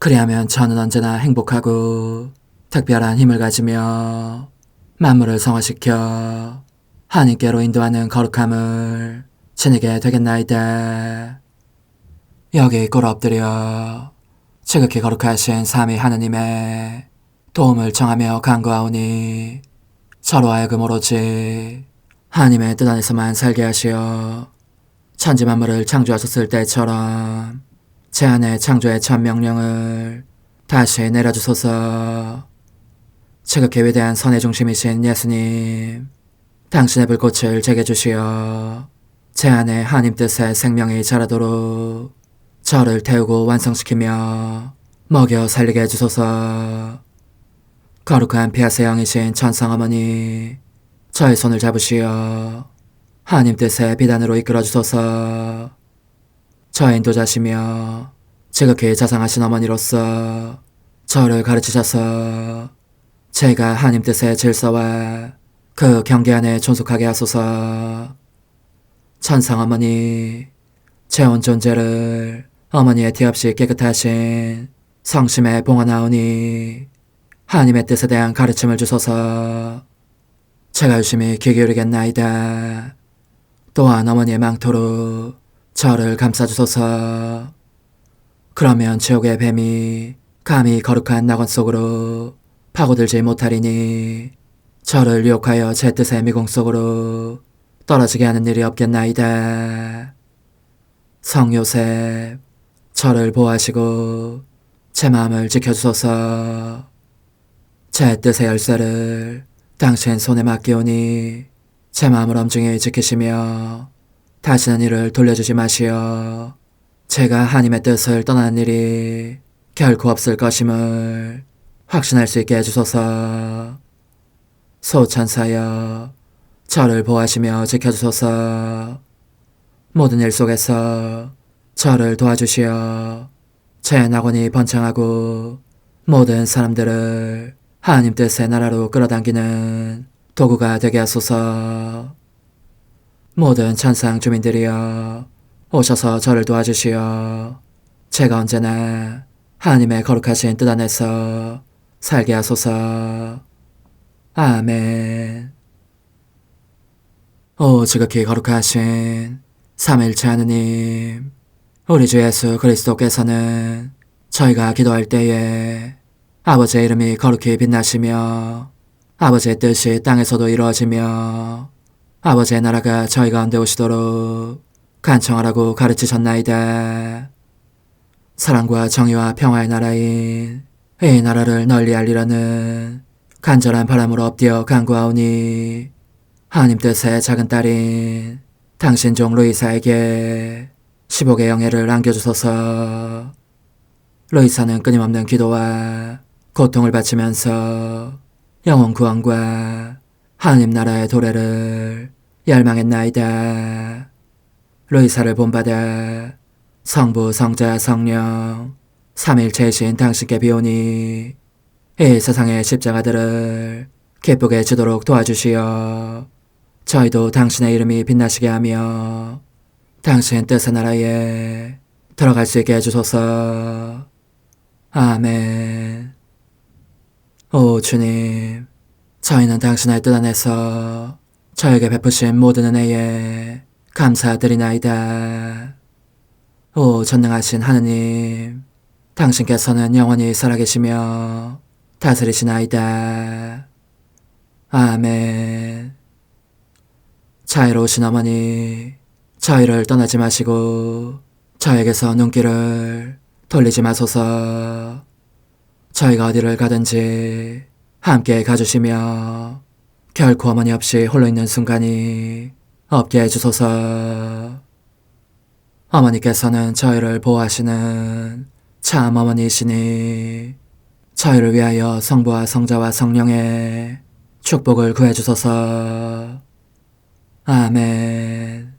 그리하면 저는 언제나 행복하고 특별한 힘을 가지며 만물을 성화시켜 하나님께로 인도하는 거룩함을 지니게 되겠나이다. 여기 꿇어 엎드려 지극히 거룩하신 삼위 하느님의 도움을 청하며 간구하오니 저로 하여금 오로지 하나님의 뜻 안에서만 살게 하시어 천지만물을 창조하셨을 때처럼 제 안에 창조의 첫 명령을 다시 내려주소서. 지극히 위대한 선의 중심이신 예수님, 당신의 불꽃을 제게 주시어 제 안에 하나님 뜻의 생명이 자라도록 저를 태우고 완성시키며 먹여 살리게 해주소서. 거룩한 피아세 영이신 천상어머니, 저의 손을 잡으시어 하나님 뜻의 비단으로 이끌어주소서. 저의 인도자시며 지극히 자상하신 어머니로서 저를 가르치셔서 제가 하나님 뜻의 질서와 그 경계 안에 존속하게 하소서. 천상어머니, 제 온 존재를 어머니의 티 없이 깨끗하신 성심에 봉헌하오니 하나님의 뜻에 대한 가르침을 주소서. 제가 열심히 귀 기울이겠나이다. 또한 어머니의 망토로 저를 감싸주소서. 그러면 지옥의 뱀이 감히 거룩한 낙원 속으로 파고들지 못하리니 저를 유혹하여 제 뜻의 미궁 속으로 떨어지게 하는 일이 없겠나이다. 성요셉, 저를 보호하시고 제 마음을 지켜주소서. 제 뜻의 열쇠를 당신 손에 맡기오니 제 마음을 엄중히 지키시며 다시는 이를 돌려주지 마시어 제가 하나님의 뜻을 떠나는 일이 결코 없을 것임을 확신할 수 있게 해주소서. 소천사여, 저를 보호하시며 지켜주소서. 모든 일 속에서 저를 도와주시어 제 낙원이 번창하고 모든 사람들을 하나님 뜻의 나라로 끌어당기는 도구가 되게 하소서. 모든 천상 주민들이여, 오셔서 저를 도와주시어 제가 언제나 하나님의 거룩하신 뜻 안에서 살게 하소서. 아멘. 오 지극히 거룩하신 삼일체 하느님, 우리 주 예수 그리스도께서는 저희가 기도할 때에 아버지의 이름이 거룩히 빛나시며 아버지의 뜻이 땅에서도 이루어지며 아버지의 나라가 저희 가운데 오시도록 간청하라고 가르치셨나이다. 사랑과 정의와 평화의 나라인 이 나라를 널리 알리려는 간절한 바람으로 엎드려 간구하오니 하나님 뜻의 작은 딸인 당신 종 루이사에게 10억의 영예를 안겨주소서. 루이사는 끊임없는 기도와 고통을 바치면서 영혼 구원과 하나님 나라의 도래를 열망했나이다. 루이사를 본받아 성부, 성자, 성령 삼일체이신 당신께 비오니 이 세상의 십자가들을 기쁘게 지도록 도와주시어 저희도 당신의 이름이 빛나시게 하며 당신 뜻의 나라에 들어갈 수 있게 해주소서. 아멘. 오 주님, 저희는 당신의 뜻 안에서 저에게 베푸신 모든 은혜에 감사드리나이다. 오 전능하신 하느님, 당신께서는 영원히 살아계시며 다스리시나이다. 아멘. 자애로우신 어머니, 저희를 떠나지 마시고 저에게서 눈길을 돌리지 마소서. 저희가 어디를 가든지 함께 가주시며 결코 어머니 없이 홀로 있는 순간이 없게 해주소서. 어머니께서는 저희를 보호하시는 참 어머니이시니 저희를 위하여 성부와 성자와 성령의 축복을 구해주소서. 아멘.